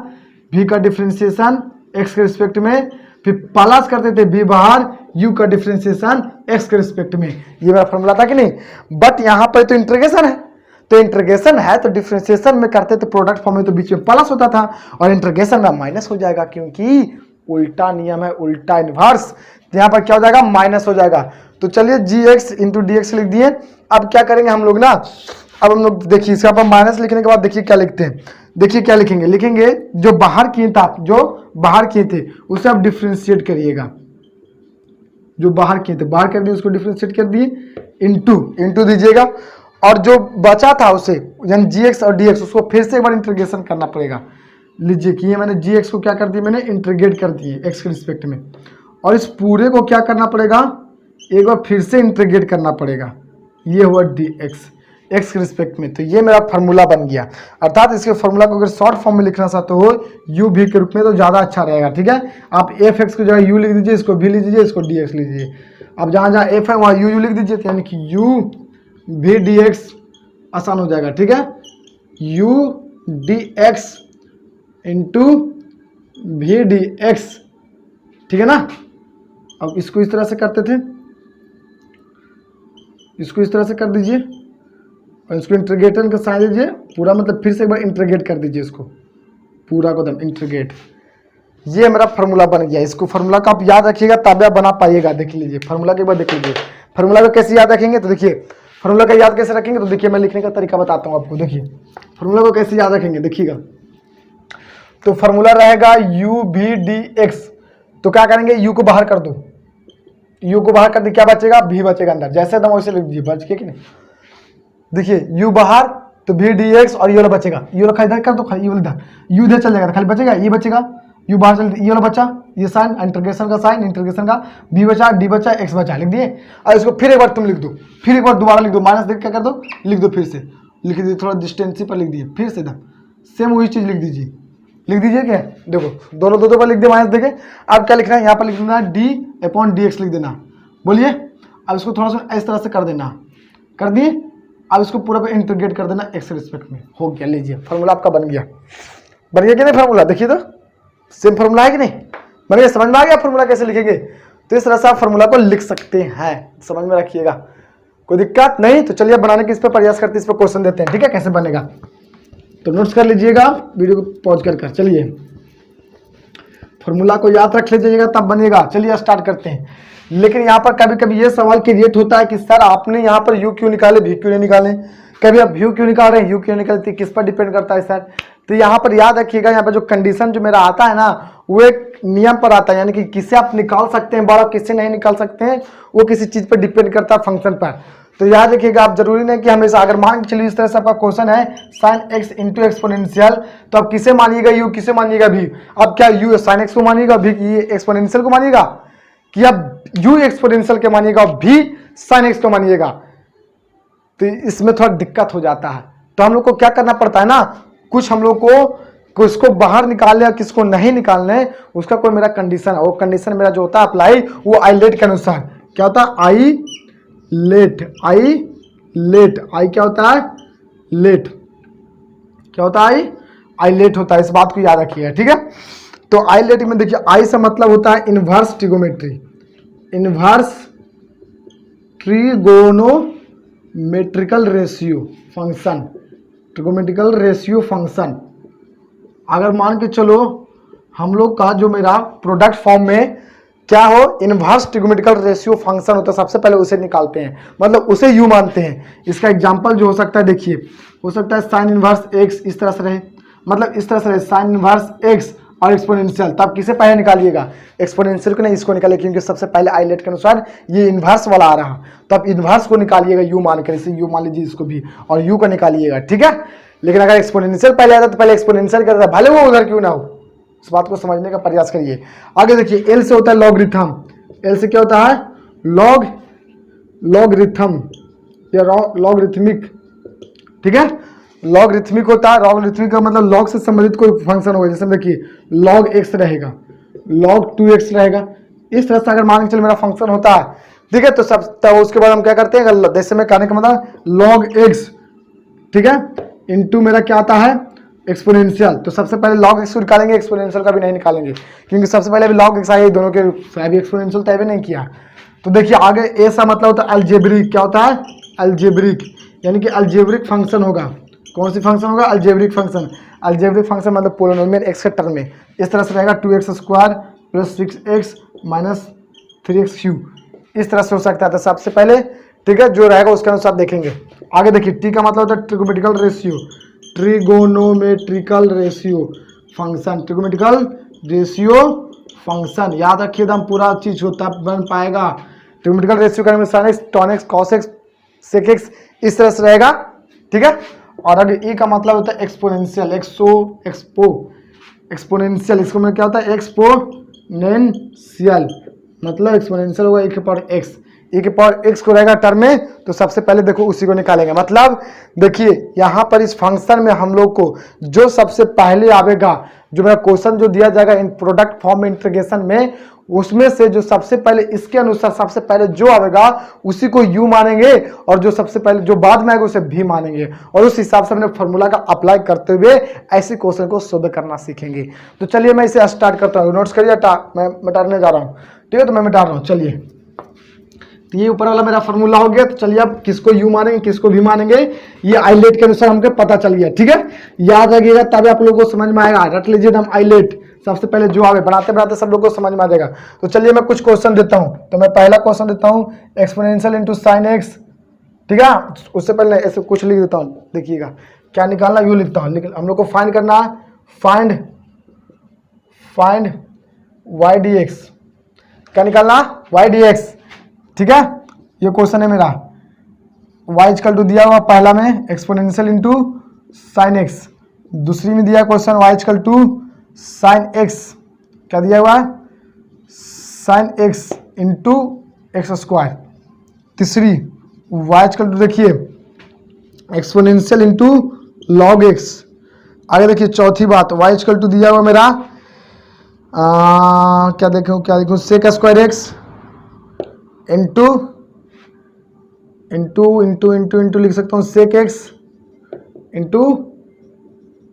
भी का डिफरेंशिएशन एक्स के रिस्पेक्ट में, फिर प्लस करते थे बी बाहर, यू का डिफरेंशिएशन एक्स के रिस्पेक्ट में। ये मेरा फॉर्मूला था कि नहीं। बट यहाँ पर तो इंटीग्रेशन है, तो इंटीग्रेशन है तो डिफरेंशिएशन में करते थे प्रोडक्ट फॉर्म में, तो बीच में प्लस होता था, और इंटीग्रेशन में माइनस हो जाएगा, क्योंकि उल्टा नियम है, उल्टा इनवर्स। तो यहाँ पर क्या हो जाएगा, माइनस हो जाएगा। तो चलिए जी एक्स इंटू डी एक्स लिख दिए। अब क्या करेंगे हम लोग ना, अब हम लोग देखिए इसका पर माइनस लिखने के बाद देखिए क्या लिखते हैं, देखिए क्या लिखेंगे, लिखेंगे जो बाहर किए थे आप, जो बाहर किए थे उसे आप डिफ्रेंशिएट करिएगा, जो बाहर किए थे बाहर कर दिए उसको डिफ्रेंशिएट कर दिए, इंटू दीजिएगा, और जो बचा था उसे यानी जी एक्स और डी एक्स उसको फिर से एक बार इंटीग्रेशन करना पड़ेगा। लीजिए कि ये मैंने जी एक्स को क्या कर दिया, मैंने इंटीग्रेट कर दिए एक्स के रिस्पेक्ट में, और इस पूरे को क्या करना पड़ेगा, एक बार फिर से इंटीग्रेट करना पड़ेगा। ये हुआ डी एक्स एक्स के रिस्पेक्ट में। तो ये मेरा फार्मूला बन गया। अर्थात इसके फार्मूला को अगर शॉर्ट फॉर्म में लिखना चाहते हो यू भी के रूप में तो ज़्यादा अच्छा रहेगा, ठीक है। आप एफ एक्स की जगह यू लिख दीजिए, इसको भी लिख दीजिए, इसको डी एक्स लिख दीजिए। अब जहाँ जहाँ एफ है वहाँ यू लिख दीजिए, यानी कि यू भी डी एक्स आसान हो जाएगा, ठीक है। यू डी एक्स इंटू भी डी एक्स, ठीक है ना। अब इसको इस तरह से करते थे, इसको इस तरह से कर दीजिए, और इसको इंटीग्रेशन का साइन दीजिए पूरा, मतलब फिर से एक बार इंटीग्रेट कर दीजिए इसको पूरा को एकदम इंटीग्रेट। ये मेरा फार्मूला बन गया। इसको फार्मूला का आप याद रखिएगा तब आप बना पाइएगा। देख लीजिए फार्मूला के बाद, देख लीजिए फार्मूला को कैसे याद रखेंगे। तो देखिए फार्मूला का याद कैसे रखेंगे, तो देखिए मैं लिखने का तरीका बताता हूँ आपको। देखिए फार्मूला को कैसे याद रखेंगे, देखिएगा। तो फार्मूला रहेगा यू भी डी एक्स, तो क्या करेंगे, यू को बाहर कर दो, यू को बाहर कर दे, क्या बचेगा, भी बचेगा अंदर, जैसे एकदम वैसे लिख दीजिए, बच के कि नहीं। देखिए यू बाहर तो भी डी एक्स, और ये वाला बचेगा, ये वाला इधर कर दो, खाली ये वाला इधर, यू इधर चल जाएगा, खाली बचेगा ये बचेगा, यू बाहर चल, ये वाला बचा, ये साइन इंटीग्रेशन का साइन, इंटीग्रेशन का बी बचा, डी बचा, एक्स बचा, लिख दिए। और इसको फिर एक बार तुम लिख दो, फिर एक बार दोबारा लिख दो, माइनस देख क्या कर दो, लिख दो, फिर से लिख दीजिए, थोड़ा डिस्टेंसी पर लिख दिए, फिर से इधर सेम वही चीज़ लिख दीजिए, लिख दीजिए क्या, देखो दोनों दो बार लिख दिए माइनस देखे। अब क्या लिखना है, यहाँ पर लिख देना डी अपॉन डी एक्स लिख देना, बोलिए। अब इसको थोड़ा सा इस तरह से कर देना, कर दिए। अब इसको पूरा पे इंटीग्रेट कर देना एक्स रिस्पेक्ट में, हो गया। लीजिए फार्मूला आपका बन गया, बन गया कि नहीं फार्मूला, देखिए तो सेम फार्मूला है कि नहीं, बन गया। समझ में आ गया फार्मूला कैसे लिखेंगे। तो इस तरह से आप फार्मूला को लिख सकते हैं, समझ में रखिएगा। कोई दिक्कत नहीं। तो चलिए बनाने की इस पर प्रयास करते हैं, इस पर क्वेश्चन देते हैं, ठीक है, कैसे बनेगा। तो नोट्स कर लीजिएगा, वीडियो को पॉज कर चलिए फॉर्मूला को याद रख लीजिएगा, तब बनेगा। चलिए स्टार्ट करते हैं। लेकिन यहाँ पर कभी कभी ये सवाल क्रिएट होता है कि सर आपने यहाँ पर यू क्यों निकाले, भी क्यों नहीं निकाले। कभी आप व्यू क्यों निकाल रहे हैं, यू क्यों निकलती है, किस पर डिपेंड करता है सर। तो यहाँ पर याद रखिएगा, यहाँ पर जो कंडीशन जो मेरा आता है ना, वो एक नियम पर आता है, यानी कि किससे आप निकाल सकते हैं बड़ा, किससे नहीं निकाल सकते हैं, वो किसी चीज पर डिपेंड करता है, फंक्शन पर। तो याद रखिएगा आप, जरूरी नहीं कि हमेशा, अगर मान के चलिए इस तरह से आपका क्वेश्चन है साइन एक्स इंटू एक्सपोनेंशियल, तो आप किसे मानिएगा, यू, किसे मानिएगा भी। अब क्या यू साइन एक्स को मानिएगा, भी एक्सपोनेंशियल को मानिएगा, कि अब यू एक्सपोनेंशियल के मानिएगा, भी साइन एक्स को मानिएगा। तो इसमें थोड़ा दिक्कत हो जाता है। तो हम लोग को क्या करना पड़ता है ना, कुछ हम लोग को किसको बाहर निकालने और किसको नहीं निकालने, उसका कोई मेरा कंडीशन है। वो कंडीशन मेरा जो होता है अप्लाई, वो आई लेट के अनुसार क्या होता है, आई लेट, आई लेट, आई क्या होता है, लेट, क्या होता है, आई लेट होता है। इस बात को याद रखिएगा, ठीक है। तो आई लेट में देखिए, आई से मतलब होता है inverse trigonometry, inverse trigonometrical ratio function, trigonometrical ratio function. अगर मान के चलो हम लोग का जो मेरा प्रोडक्ट फॉर्म में क्या हो, इनवर्स ट्रिगोमेट्रिकल रेशियो फंक्शन होता है, सबसे पहले उसे निकालते हैं, मतलब उसे यू मानते हैं। इसका एग्जांपल जो हो सकता है, देखिए हो सकता है साइन इनवर्स एक्स इस तरह से रहे, मतलब इस तरह से रहे साइन इनवर्स एक्स और एक्सपोनेंशियल। तब किसे पहले निकालिएगा, एक्सपोनेंशियल को नहीं, इसको निकालिए, क्योंकि सबसे पहले आईलेट के अनुसार ये इनवर्स वाला आ रहा। तो आप इनवर्स को निकालिएगा यू मान कर, इसे यू मान लीजिए इसको भी, और यू को निकालिएगा, ठीक है। लेकिन अगर एक्सपोनेंशियल पहले आता तो पहले एक्सपोनेंशियल करता, भले वो उधर क्यों ना हो। इस बात को समझने का प्रयास करिए। आगे देखिए, एल से होता है लॉगरिथम, एल से क्या होता है, लॉगरिथम या लॉगरिथमिक, ठीक है। लॉगरिथमिक होता है, लॉगरिथमिक का मतलब लॉग से संबंधित कोई फंक्शन होगा। जैसे देखिए लॉग एक्स रहेगा, लॉग 2x रहेगा, इस तरह से अगर मान के चल मेरा फंक्शन होता है, ठीक है। तो सब तब उसके बाद हम क्या करते हैं, जैसे में कहने का मतलब लॉग एक्स, ठीक है, इनटू मेरा क्या आता है एक्सपोनेंशियल। तो सबसे पहले लॉग एक्स को निकालेंगे, एक्सपोनेंशियल का भी नहीं निकालेंगे, क्योंकि सबसे पहले अभी लॉग एक्स आया, दोनों के अभी एक्सपोनेंशियल तय भी नहीं किया। तो देखिए आगे ए सा मतलब होता है अलजेब्रिक, क्या होता है अलजेब्रिक, यानी कि अलजेब्रिक फंक्शन होगा। कौन सी फंक्शन होगा, अलजेब्रिक फंक्शन। अलजेब्रिक फंक्शन मतलब पोलिनोमियल एक्स के टर्म में इस तरह से रहेगा, 2x square plus 6x minus 3x cube, इस तरह से हो सकता है। तो सबसे पहले, ठीक है, जो रहेगा उसके अनुसार देखेंगे। आगे देखिए, टी का मतलब होता है trigonometrical ratio, trigonometrical ratio function, trigonometrical ratio function. याद रखिए, एकदम पूरा चीज होता बन पाएगा। ट्रिगोमेट्रिकल रेशियो का sine x, tan x, cos x, sec x, इस तरह से रहेगा, ठीक है। और अगर ई का मतलब होता है एक्सपोनेंशियल, एक्सपोनेंशियल, इसको में क्या होता है एक्सपोनेंशियल, मतलब एक्सपोनेंशियल होगा e के पावर x, e के पावर x को रहेगा टर्म में। तो सबसे पहले देखो उसी को निकालेंगे, मतलब देखिए यहाँ पर इस फंक्शन में हम लोग को जो सबसे पहले आवेगा, जो मेरा क्वेश्चन जो दिया जाएगा इन प्रोडक्ट फॉर्म इंटीग्रेशन में, उसमें से जो सबसे पहले इसके अनुसार सबसे पहले जो आवेगा उसी को u मानेंगे, और जो सबसे पहले जो बाद में आएगा उसे v मानेंगे, और उस हिसाब से अपने फॉर्मूला का अप्लाई करते हुए ऐसे क्वेश्चन को सोल्व करना सीखेंगे। तो चलिए मैं इसे स्टार्ट करता हूँ, नोट्स करिए, मैं मिटाने जा रहा हूँ, ठीक है। तो मैं मिटा रहा हूँ, चलिए। तो ये ऊपर वाला मेरा फॉर्मूला हो गया। तो चलिए अब किसको u मानेंगे, किसको v मानेंगे, ये आईलेट के अनुसार हमको पता चल गया, ठीक है। याद रखिएगा, तभी आप लोगों को समझ में आएगा। रट लीजिए हम आईलेट, सबसे पहले जो आवे, बनाते बनाते सब लोग को समझ में आ जाएगा। तो चलिए मैं कुछ क्वेश्चन देता हूं। तो मैं पहला क्वेश्चन देता हूं, एक्सपोनेंशियल इंटू साइन एक्स, ठीक है। उससे पहले ऐसे कुछ लिख देता हूं, देखिएगा क्या निकालना, यू लिखता हूं। लेकिन हम लोग को फाइंड करना है, फाइंड वाई डी एक्स, क्या निकालना, वाई डी एक्स, ठीक है। ये क्वेश्चन है मेरा, वाई इक्वल टू दिया हुआ पहला में एक्सपोनेंशियल इंटू साइन एक्स, दूसरी में दिया question y equal to sine x, क्या दिया हुआ है sine x into x square, तीसरी वाई इक्वल टू देखिए एक्सपोनेंशियल इंटू लॉग एक्स। आगे देखिए चौथी बात, वाई इक्वल टू दिया हुआ मेरा क्या देखूं sec square x into into into into into लिख सकता हूँ sec x into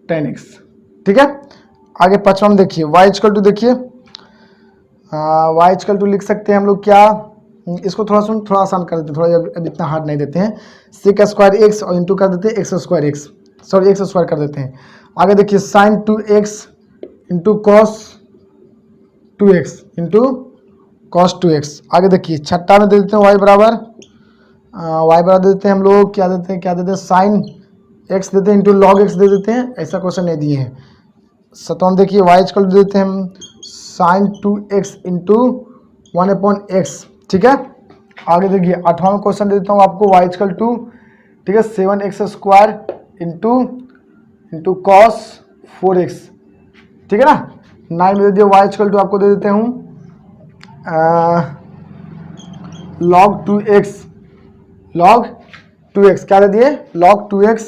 tan x, ठीक है। आगे पांचवा में देखिए वाई इक्वल टू, देखिए वाई इक्वल टू लिख सकते हैं हम लोग क्या, इसको थोड़ा आसान कर देते हैं, थोड़ा अब इतना हार्ड नहीं देते हैं। सेक स्क्वायर एक्स और इंटू कर देते हैं x square x, sorry x square कर देते हैं। आगे देखिए sine 2x into cos 2x into cos 2x। आगे देखिए छठा में दे देते हैं y बराबर दे देते हैं हम लोग क्या देते हैं साइन x देते हैं इंटू लॉग x दे देते हैं। ऐसा क्वेश्चन नहीं दिए हैं। सतवां देखिए y इक्वल दे देते हैं हम साइन 2x इंटू 1/x, ठीक है। आगे देखिए आठवां क्वेश्चन दे देता हूँ आपको y इक्वल टू, ठीक है, 7x square into cos 4x, ठीक है ना। 9 में दे दिया y इक्वल टू आपको दे देते हूँ log 2x क्या दे दिए log 2x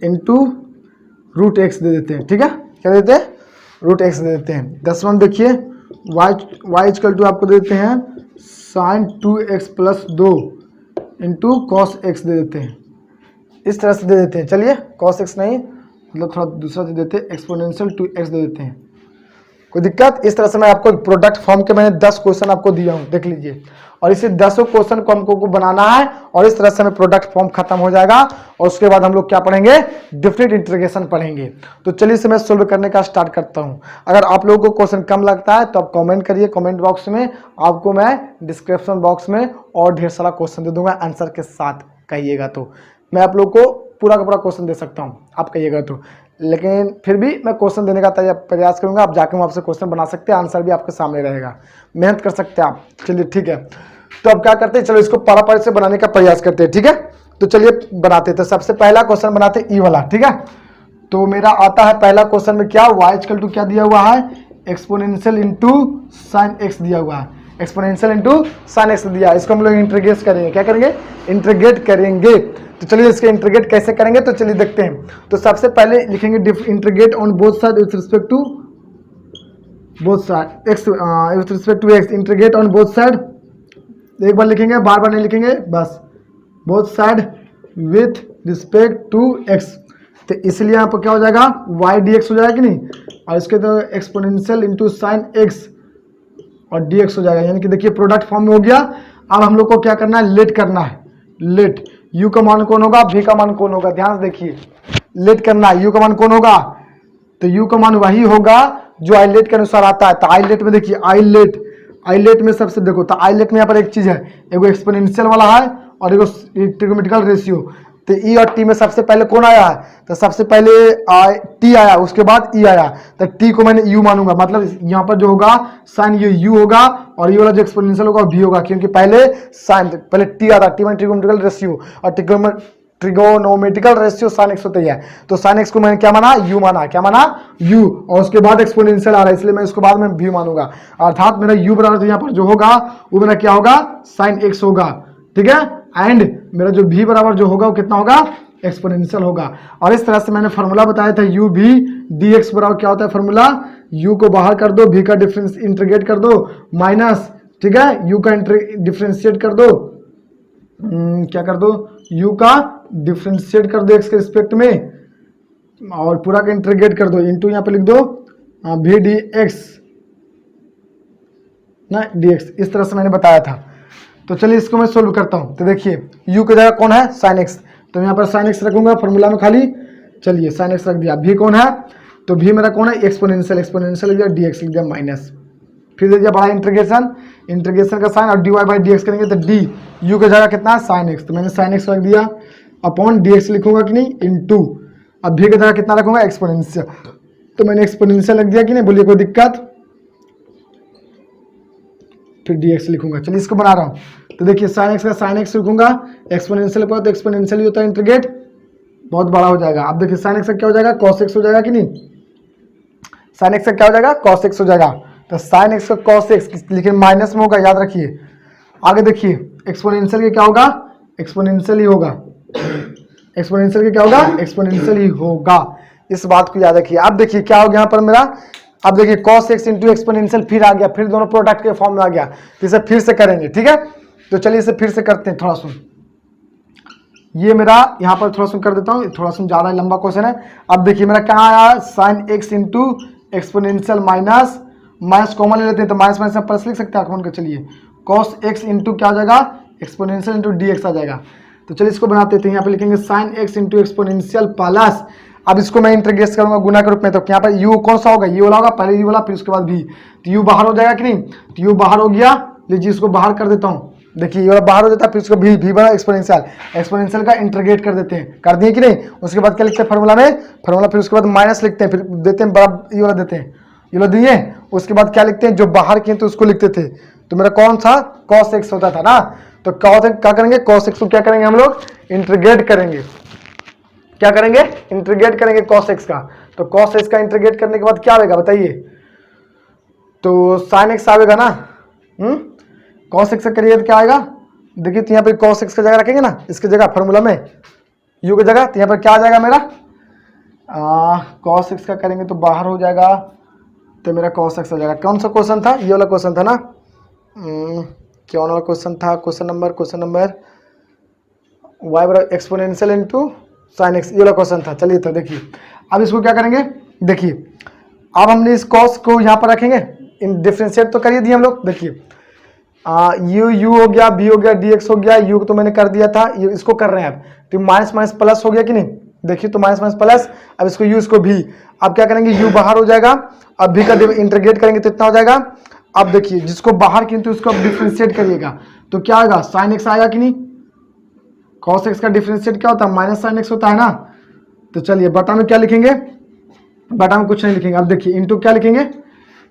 into root x दे देते हैं, ठीक है। क्या देते हैं रूट एक्स दे देते हैं। 10वां देखिए y इक्वल टू आपको दे देते हैं sine 2x plus 2 into cos x दे देते हैं। इस तरह से दे देते हैं। चलिए कॉस एक्स नहीं, मतलब थोड़ा दूसरा दे देते हैं, एक्सपोनेंशियल 2x दे देते हैं। कोई दिक्कत? इस तरह से मैं आपको प्रोडक्ट फॉर्म के मैंने 10 क्वेश्चन आपको दिया हूँ, देख लीजिए। और इसी 10 क्वेश्चन को हमको बनाना है और इस तरह से हमें प्रोडक्ट फॉर्म खत्म हो जाएगा। और उसके बाद हम लोग क्या पढ़ेंगे, डिफरेंट इंटीग्रेशन पढ़ेंगे। तो चलिए इसे मैं सोल्व करने का स्टार्ट करता हूँ। अगर आप लोगों को क्वेश्चन कम लगता है तो आप कमेंट करिए कमेंट बॉक्स में, आपको मैं डिस्क्रिप्शन बॉक्स में और ढेर सारा क्वेश्चन दे दूंगा आंसर के साथ, कहिएगा तो मैं आप लोग को पूरा का पूरा क्वेश्चन दे सकता हूँ, आप कहिएगा तो। लेकिन फिर भी मैं क्वेश्चन देने का प्रयास करूंगा। आप जाके वहाँ से क्वेश्चन बना सकते हैं, आंसर भी आपके सामने रहेगा, मेहनत कर सकते हैं आप। चलिए ठीक है, तो अब क्या करते हैं, चलो इसको पारा से बनाने का प्रयास करते हैं, ठीक है। तो चलिए बनाते हैं। तो सबसे पहला क्वेश्चन बनाते हैं ई वाला, ठीक है। तो मेरा आता है पहला क्वेश्चन में क्या, y इक्वल टू क्या दिया हुआ है, एक्सपोनेंशियल इंटू साइन एक्स दिया हुआ है, एक्सपोनेंशियल इंटू साइन एक्स दिया। इसको हम लोग इंटीग्रेट करेंगे, क्या करेंगे, इंटीग्रेट करेंगे। तो चलिए इसके इंटीग्रेट कैसे करेंगे, तो चलिए देखते हैं। तो सबसे पहले लिखेंगे integrate on both side with respect to both side x with respect to x, integrate on both side. एक बार लिखेंगे, बार बार नहीं लिखेंगे, बस both side with respect to x. तो इसलिए यहाँ पर क्या हो जाएगा, y dx हो जाएगा कि नहीं, और इसके तो एक्सपोनेंशियल इंटू साइन एक्स और dx हो जाएगा। यानी कि देखिए प्रोडक्ट फॉर्म में हो गया। अब हम लोग को क्या करना है, लेट करना है। लेट u का मान कौन होगा, v का मान कौन होगा, ध्यान से देखिए। लेट करना है, u का मान कौन होगा, तो u का मान वही होगा जो आई लेट के अनुसार आता है। तो आई लेट में देखिए, आई लेट में सबसे देखो, तो आई लेट में यहाँ पर एक चीज है, एगो एक्सपोनेंशियल वाला है और एगो ट्रिगोनोमेट्रिकल रेशियो। तो ई और टी में सबसे पहले कौन आया है, तो सबसे पहले टी आया, उसके बाद ई आया। तो टी को मैंने यू मानूंगा, मतलब यहाँ पर जो होगा साइन ये यू होगा और ये वाला जो एक्सपोनेंशियल होगा भी होगा, क्योंकि पहले टी आता, टी मैंने ट्रिगोनोमेट्रिकल रेशियो, और ट्रिगोनोमेट्रिकल रेशियो साइन एक्स होता है। तो साइन एक्स को मैंने क्या माना, यू माना, क्या माना, यू, और उसके बाद एक्सपोनेंशियल आ रहा है, इसलिए मैं इसको बाद में भी मानूंगा। अर्थात मेरा यू बराबर यहाँ पर जो होगा वो मेरा क्या होगा, साइन एक्स होगा, ठीक है। एंड मेरा जो भी बराबर जो होगा वो कितना होगा, एक्सपोनेंशियल होगा। और इस तरह से मैंने फॉर्मूला बताया था, यू भी डी एक्स बराबर क्या होता है फॉर्मूला, यू को बाहर कर दो, भी का डिफरेंस इंटीग्रेट कर दो, माइनस, ठीक है, यू का डिफरेंशिएट कर दो, क्या कर दो, यू का डिफरेंशिएट कर दो एक्स के रिस्पेक्ट में, और पूरा का इंटीग्रेट कर दो, इंटू यहाँ पे लिख दो भी डी एक्स ना डी एक्स। इस तरह से मैंने बताया था। तो चलिए इसको मैं सोल्व करता हूँ। तो देखिए u की जगह कौन है, साइन एक्स, तो मैं यहाँ पर साइन एक्स रखूंगा फॉर्मूला में खाली। चलिए साइन एक्स रख दिया। भी कौन है, तो भी मेरा कौन है, एक्सपोनेंशियल, एक्सपोनेंशियल लिख दिया, डी एक्स लिख दिया माइनस, फिर दे दिया बड़ा इंटीग्रेशन का साइन, और d y by d x करेंगे तो डी यू की जगह कितना है, साइन एक्स, तो मैंने साइन एक्स रख दिया, अपॉन डी एक्स लिखूंगा कि नहीं, इंटू, अब भी की जगह कितना रखूंगा, एक्सपोनेंशियल, तो मैंने एक्सपोनेंशियल रख दिया कि नहीं, बोलिए कोई दिक्कत, फिर डी एक्स लिखूंगा। चलिए इसको बना रहा हूँ। तो देखिए साइन एक्स का साइन एक्स लिखूंगा, एक्सपोनेंशियल पर तो एक्सपोनेंशियल ही होता है, इंटीग्रेट बहुत बड़ा हो जाएगा। अब देखिए साइन एक्स का क्या हो जाएगा, कॉस एक्स हो जाएगा कि नहीं, साइन एक्स का क्या हो जाएगा, कॉस एक्स हो जाएगा। तो साइन एक्स का कॉस एक्स, लेकिन माइनस में होगा, याद रखिए। आगे देखिए एक्सपोनेंशियल के क्या होगा, एक्सपोनेंशियल ही होगा, एक्सपोनेंशियल के क्या होगा, एक्सपोनेंशियल ही होगा, इस बात को याद रखिए। अब देखिए क्या हो गया यहाँ पर मेरा, अब देखिए cos x इंटू एक्सपोनेंशियल फिर आ गया, फिर दोनों प्रोडक्ट के फॉर्म में आ गया। तो इसे फिर से करेंगे, ठीक है। तो चलिए इसे फिर से करते हैं, थोड़ा सुन, ये मेरा यहाँ पर थोड़ा सुन कर देता हूँ, थोड़ा सुन ज़्यादा लंबा क्वेश्चन है। अब देखिए मेरा क्या आया, sine x into exponential minus, minus common ले लेते हैं, तो माइनस माइनस में प्लस लिख सकते हैं, कॉमन का, चलिए कॉस एक्स इंटू क्या हो जाएगा, एक्सपोनेंशियल इंटू डी एक्स आ जाएगा। तो चलिए इसको बनाते थे, यहाँ पे लिखेंगे sign x into exponential plus, अब इसको मैं इंटीग्रेट करूंगा गुना के रूप में, तो यहाँ पर यू कौन सा होगा, ये वाला होगा, पहले यू वाला फिर उसके बाद भी, तो यू बाहर हो जाएगा कि नहीं, तो यू बाहर हो गया, लीजिए इसको बाहर कर देता हूँ, देखिए ये वाला बाहर हो जाता है, फिर उसको भी बना एक्सपोनेंशियल, एक्सपोनेंशियल का इंटीग्रेट कर देते हैं, कर दिए कि नहीं। उसके बाद क्या लिखते हैं फार्मूला में, फार्मूला फिर उसके बाद माइनस लिखते हैं, फिर देते हैं बड़ा ये वाला देते हैं, ये वाला दिए, उसके बाद क्या लिखते हैं, जो बाहर किए तो उसको लिखते थे, तो मेरा कौन सा कॉस एक्स होता था ना, तो क्या करेंगे, कॉस एक्स को क्या करेंगे हम लोग, इंटीग्रेट करेंगे, क्या करेंगे, इंटीग्रेट करेंगे कॉस एक्स का, तो कॉस एक्स का इंटीग्रेट करने के बाद क्या आएगा बताइए, तो साइन एक्स आएगा ना, कॉस एक्स का करिए तो क्या आएगा, देखिए तो यहाँ पे कॉस एक्स का जगह रखेंगे ना, इसके जगह फार्मूला में यू की जगह, तो यहाँ पर क्या आ जाएगा मेरा, कॉस एक्स का करेंगे तो बाहर हो जाएगा, तो मेरा कॉस एक्स आ जाएगा। कौन सा क्वेश्चन था, ये वाला क्वेश्चन था ना, क्या वाला क्वेश्चन था, क्वेश्चन नंबर वाई बराबर एक्सपोनेंशियल इंटू साइन एक्स, ये वाला क्वेश्चन था। चलिए तो देखिए अब इसको क्या करेंगे, देखिए अब हमने इस कॉस को यहाँ पर रखेंगे, इन डिफ्रेंशिएट तो करिए दिए हम लोग, देखिए यू हो गया, बी हो गया, डी एक्स हो गया, यू तो मैंने कर दिया था, ये इसको कर रहे हैं अब, तो माइनस माइनस प्लस हो गया कि नहीं, देखिए तो माइनस माइनस प्लस, अब इसको यू इसको भी, अब क्या करेंगे यू बाहर हो जाएगा, अब भी का इंटीग्रेट करेंगे तो इतना हो जाएगा। अब देखिए जिसको बाहर किंतु इसको अब डिफ्रेंशिएट करिएगा तो क्या आएगा, साइन एक्स आएगा कि नहीं, कॉस एक्स का डिफ्रेंशिएट क्या होता है, माइनस साइन एक्स होता है ना। तो चलिए बटा में क्या लिखेंगे, बटा में कुछ नहीं लिखेंगे, अब देखिए इंटू क्या लिखेंगे,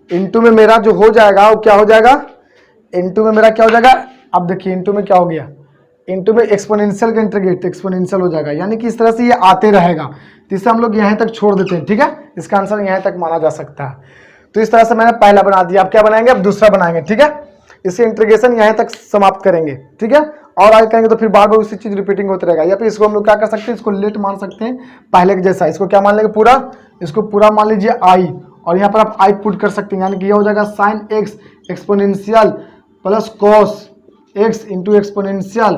इंटू में मेरा जो हो जाएगा वो क्या हो जाएगा, इंटू में मेरा क्या हो जाएगा, अब देखिए इंटू में क्या हो गया, इंटू में एक्सपोनेंशियल का इंटीग्रेट एक्सपोनेंशियल हो जाएगा, यानी कि इस तरह से ये आते रहेगा, तो इसे हम लोग यहाँ तक छोड़ देते हैं, ठीक है, इसका आंसर यहाँ तक माना जा सकता है। तो इस तरह से मैंने पहला बना दिया, अब क्या बनाएंगे, अब दूसरा बनाएंगे, ठीक है, इससे इंटीग्रेशन यहाँ तक समाप्त करेंगे, ठीक है, और आगे करेंगे तो फिर बार बार उसी चीज रिपीटिंग होते रहेगा, या फिर इसको हम लोग क्या कर सकते हैं, इसको लेट मान सकते हैं पहले के जैसा, इसको क्या मान लेंगे पूरा, इसको पूरा मान लीजिए आई, और यहाँ पर आप आई पुट कर सकते हैं, यानी कि ये हो जाएगा sine x exponential plus cos x into exponential,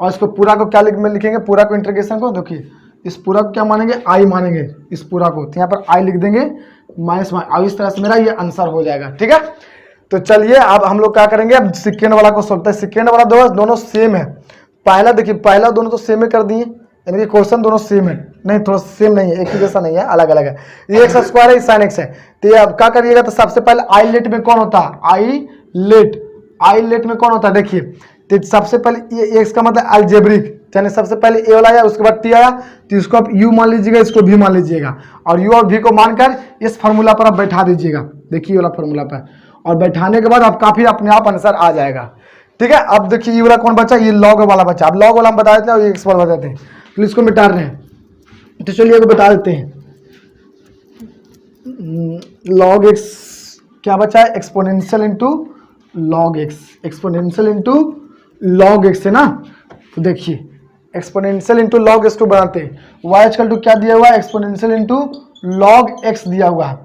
और इसको पूरा को क्या लिखेंगे, पूरा को इंटीग्रेशन को, देखिए इस पूरा को क्या मानेंगे, आई मानेंगे इस पूरा को, तो यहाँ पर आई लिख देंगे माइनस अब इस तरह से मेरा ये आंसर हो जाएगा, ठीक है। तो चलिए अब हम लोग क्या करेंगे, अब सेकेंड वाला को सोल्व, सेकेंड वाला दोनों सेम है, पहला देखिए पहला दोनों तो सेम ही कर दिए, यानी कि क्वेश्चन दोनों सेम है, नहीं थोड़ा सेम नहीं है, एक ही जैसा नहीं है, अलग अलग है, ये एक्स स्क्वायर है, साइन एक्स है, तो अब क्या करिएगा, तो सबसे पहले आई लेट में कौन होता है, आई लेट में कौन होता है, देखिए तो सबसे पहले ये एक्स का मतलब अलजेब्रिक, यानी सबसे पहले ए वाला आया उसके बाद टी आया, तो इसको आप यू मान लीजिएगा, इसको भी मान लीजिएगा, और यू और भी को मानकर इस फार्मूला पर आप बैठा दीजिएगा, देखिए वाला फार्मूला पर, और बैठाने के बाद आप काफी अपने आप आंसर आ जाएगा, ठीक है। अब देखिए ये वाला कौन बचा, ये लॉग वाला बचा, अब लॉग वाला हम बता देते हैं और एक्स वाला बता देते हैं, तो इसको मिटा रहे हैं, तो चलिए इसको बता देते हैं, लॉग एक्स क्या बचा है, exponential into log x, exponential into log x है ना, तो देखिए एक्सपोनेंशियल इंटू लॉग एक्स को बनाते हैं, वाई इक्वल टू क्या दिया हुआ है, एक्सपोनेंशियल इंटू लॉग एक्स दिया हुआ है,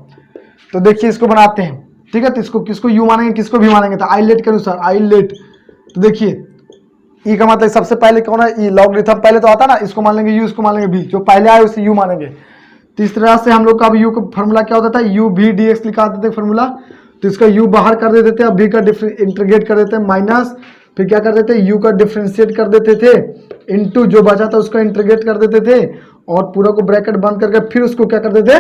तो देखिए इसको बनाते हैं, ठीक है, तो इसको किसको यू मानेंगे किसको भी मानेंगे, तो आई लेट के अनुसार आई लेट, तो देखिए ई का मतलब सबसे पहले कौन है, ई लॉगरिथम पहले तो आता ना, इसको मान लेंगे यू, इसको मान लेंगे बी, जो पहले आए उसे यू मानेंगे, तो इस तरह से हम लोग का यू का फॉर्मूला क्या होता था, यू भी डी एक्स लिखा देते फॉर्मूला, तो इसका यू बाहर कर देते थे, अब बी का इंटीग्रेट कर देते हैं माइनस, फिर क्या कर देते हैं यू का डिफ्रेंशिएट कर देते थे, इनटू जो बचा था उसका इंटीग्रेट कर देते थे, और पूरा को ब्रैकेट बंद करके फिर उसको क्या कर देते,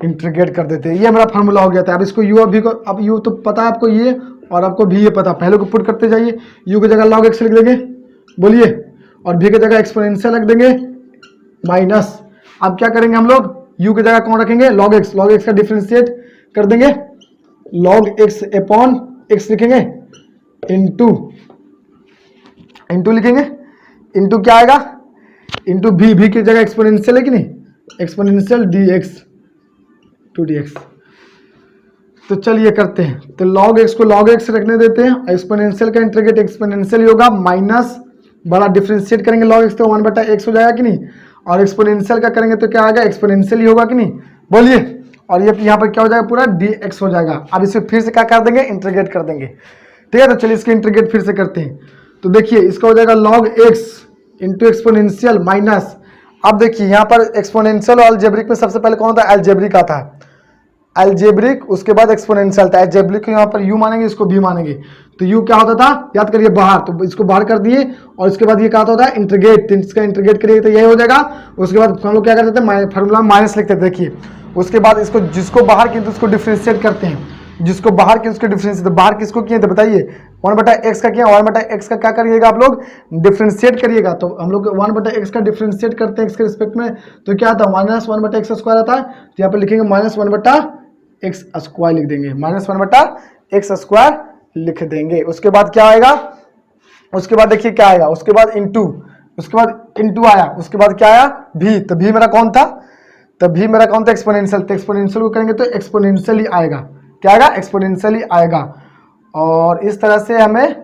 इंटीग्रेट कर देते, ये मेरा फार्मूला हो गया था। अब इसको यू और भी को, अब यू तो पता है आपको ये, और आपको भी ये पता, पहले को पुट करते जाइए, यू की जगह लॉग एक्स लिख देंगे, बोलिए, और भी की जगह एक्सपोनेंशियल रख देंगे माइनस, अब क्या करेंगे हम लोग, यू की जगह कौन रखेंगे, लॉग एक्स का डिफ्रेंशिएट कर देंगे, लॉग एक्स अपॉन एक्स लिखेंगे, इंटू लिखेंगे, इंटू क्या आएगा, इंटू भी की जगह एक्सपोनेंशियल है कि नहीं, exponential d x to d x, तो चलिए करते हैं, तो लॉग एक्स को लॉग एक्स रखने देते हैं, एक्सपोनेंशियल का इंटीग्रेट एक्सपोनेंशियल ही होगा, माइनस बड़ा डिफ्रेंशिएट करेंगे लॉग एक्स तो 1/x हो जाएगा कि नहीं, और एक्सपोनेंशियल का करेंगे तो क्या आएगा, एक्सपोनेंशियल ही होगा कि नहीं, बोलिए, और ये यहाँ पर क्या हो जाएगा, पूरा dx हो जाएगा। अब इसे फिर से क्या कर देंगे, इंटीग्रेट कर देंगे, ठीक है, तो चलिए इसके इंटीग्रेट फिर से करते हैं, तो देखिए इसका हो जाएगा log x into exponential minus, अब देखिए यहाँ पर एक्सपोनेंशियल और अलजेब्रिक में सबसे पहले कौन होता है, अलजेब्रिक आता है, अलजेब्रिक, उसके बाद एक्सपोनेंशियल था। अलजेब्रिक यहाँ पर u मानेंगे, इसको v मानेंगे, तो u क्या होता था याद करिए बाहर, तो इसको बाहर कर दिए और इसके बाद ये क्या होता है इंटीग्रेट, तो इसका इंटीग्रेट करिए तो यही हो जाएगा। उसके बाद हम लोग क्या करते थे फार्मूला माइनस लिखते थे, देखिए उसके बाद इसको जिसको बाहर किए तो उसको डिफ्रेंशिएट करते हैं, जिसको बाहर किए उसको डिफ्रेंशिएट, तो बाहर किसको किए थे बताइए 1/x का किया, 1/x का क्या करिएगा आप लोग डिफ्रेंशिएट करिएगा, तो हम लोग 1/x का डिफ्रेंशिएट करते हैं x के रिस्पेक्ट में, तो क्या आता है -1/x² आता है, तो यहाँ पर लिखेंगे -1/x² लिख देंगे, -1/x² लिख देंगे। उसके बाद क्या आएगा, उसके बाद देखिए क्या आएगा, उसके बाद इंटू, उसके बाद इंटू आया, उसके बाद क्या आया भी, तो भी मेरा कौन था, तो भी मेरा कौन था एक्सपोनेंशियल, तो एक्सपोनेंशियल को करेंगे तो एक्सपोनेंशियल ही आएगा, क्या आएगा एक्सपोनेंशियल ही आएगा। और इस तरह से हमें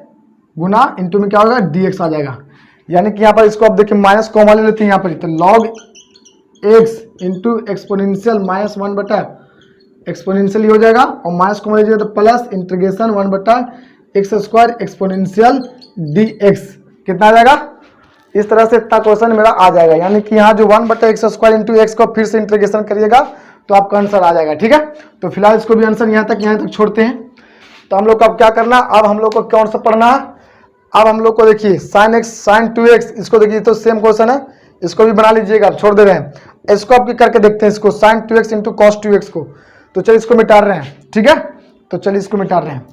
गुना इंटू में क्या होगा dx आ जाएगा, यानी कि यहाँ पर इसको आप देखिए माइनस कॉमा ले लेते हैं यहाँ पर, तो log x into exponential -1 exponential हो जाएगा, और माइनस कॉमा लीजिएगा तो plus integration 1/x² exponential dx कितना आ जाएगा, इस तरह से इतना क्वेश्चन मेरा आ जाएगा। यानी कि यहाँ जो 1/x² इंटू एक्स को फिर से इंटीग्रेशन करिएगा तो आपका आंसर आ जाएगा। ठीक है, तो फिलहाल इसको भी आंसर यहाँ तक छोड़ते हैं। तो हम लोग को अब क्या करना, अब हम लोग को कौन सा पढ़ना है, अब हम लोग को देखिए sin x sin 2x, इसको देखिए तो सेम क्वेश्चन है, इसको भी बना लीजिएगा, आप छोड़ दे रहे हैं, इसको आप करके देखते हैं, इसको sin 2x into cos 2x को, तो चलिए इसको मिटा रहे हैं। ठीक है, तो चलिए इसको मिटा रहे हैं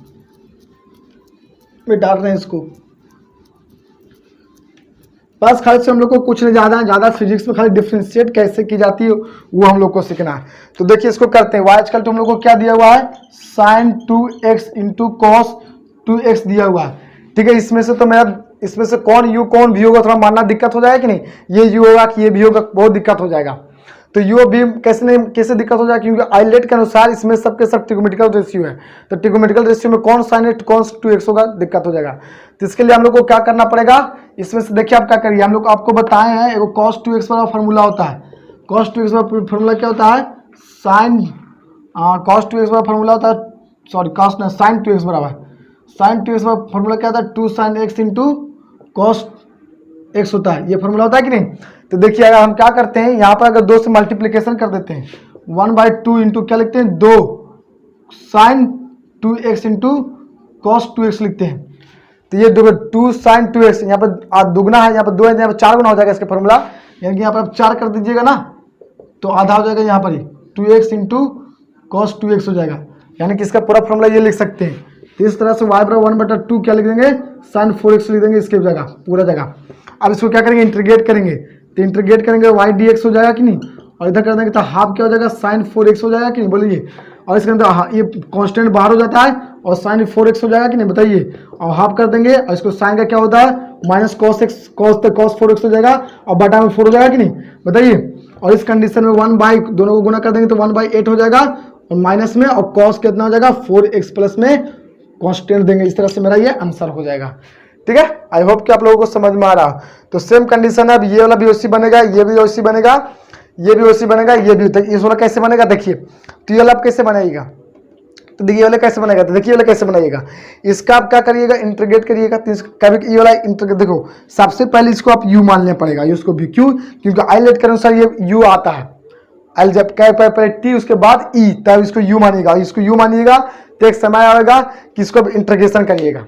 इसको, बस खाली से हम लोग को कुछ नहीं ज़्यादा फिजिक्स में खाली डिफ्रेंशिएट कैसे की जाती है वो हम लोग को सीखना है। तो देखिए इसको करते हैं, y आजकल तो हम लोग को क्या दिया हुआ है sin 2x into cos 2x दिया हुआ है। ठीक है, इसमें से तो मेरा इसमें से कौन u कौन v होगा थोड़ा मानना दिक्कत हो जाएगा कि नहीं, ये u होगा कि ये v होगा, बहुत दिक्कत हो जाएगा। तो u v कैसे दिक्कत हो जाएगा, क्योंकि आइलेट के अनुसार इसमें सबके सब ट्रिगोमेट्रिकल रेशियो है, तो ट्रिगोमेट्रिकल रेशियो में कौन sin cos 2x होगा, दिक्कत हो जाएगा। तो इसके लिए हम लोग को क्या करना पड़ेगा, इसमें से देखिए आप क्या करिए, हम लोग आपको बताए हैं एगो cos 2x वाला फॉर्मूला होता है, cos 2x वाला फॉर्मूला क्या होता है cos 2x वाला फॉर्मूला होता है, सॉरी cos ना sin 2x बराबर, sin 2x वाला फॉर्मूला क्या होता है 2 sin x into cos x होता है, ये फॉर्मूला होता है कि नहीं। तो देखिए अगर हम क्या करते हैं, यहाँ पर अगर 2 से मल्टीप्लीकेशन कर देते हैं 1/2 इंटू क्या लिखते हैं 2 sin 2x into cos 2x लिखते हैं, तो ये 2 sin 2x यहाँ पर दुगना है, यहाँ पर 2 है, यहाँ पर 4 गुना हो जाएगा इसका फॉर्मूला, यानी कि यहाँ पर आप 4 कर दीजिएगा ना तो आधा हो जाएगा, यहाँ पर ही 2x इंटू cos 2x हो जाएगा, यानी कि इसका पूरा फॉर्मूला ये लिख सकते हैं। तो इस तरह से y बराबर 1/2 क्या लिख देंगे sin 4x लिख देंगे इसके जगह, पूरा जगह। अब इसको क्या करेंगे इंटीग्रेट करेंगे, तो इंटीग्रेट करेंगे y dx हो जाएगा कि नहीं, और इधर कर देंगे तो हाफ क्या हो जाएगा sin 4x हो जाएगा कि नहीं बोलिए, और इसके अंदर ये कांस्टेंट बाहर हो जाता है और sin 4x हो जाएगा कि नहीं बताइए, और हाफ कर देंगे और इसको sin का क्या होता है माइनस cos 4x हो जाएगा और बटा में 4 हो जाएगा कि नहीं बताइए, और इस कंडीशन में 1 दोनों को गुना कर देंगे तो 1/8 हो जाएगा और माइनस में, और cos कितना हो जाएगा 4x प्लस में कांस्टेंट देंगे, इस तरह से मेरा ये आंसर हो जाएगा। ठीक है, आई होप कि आप लोगों को समझ में आ रहा। तो सेम कंडीशन है, अब ये वाला भी ओसी बनेगा, ये भी ओसी बनेगा, ये भी ओसी बनेगा, ये भी, तो इस वाला कैसे बनेगा देखिए, तो ये वाला आप कैसे बनाइएगा, तो देखिए वाला कैसे बनाएगा, तो देखिए वाला कैसे बनाइएगा, इसका आप क्या करिएगा इंटीग्रेट करिएगा, तो कभी ये वाला इंटीग्रेट देखो सबसे पहले इसको आप u मान लेना पड़ेगा, इसको भी क्यों, क्योंकि आइलेट के अनुसार ये u आता है, एल जब क्या पहले t उसके बाद e, तब इसको u मानिएगा, इसको u मानिएगा तो एक समय आएगा कि इसको इंटीग्रेशन करिएगा,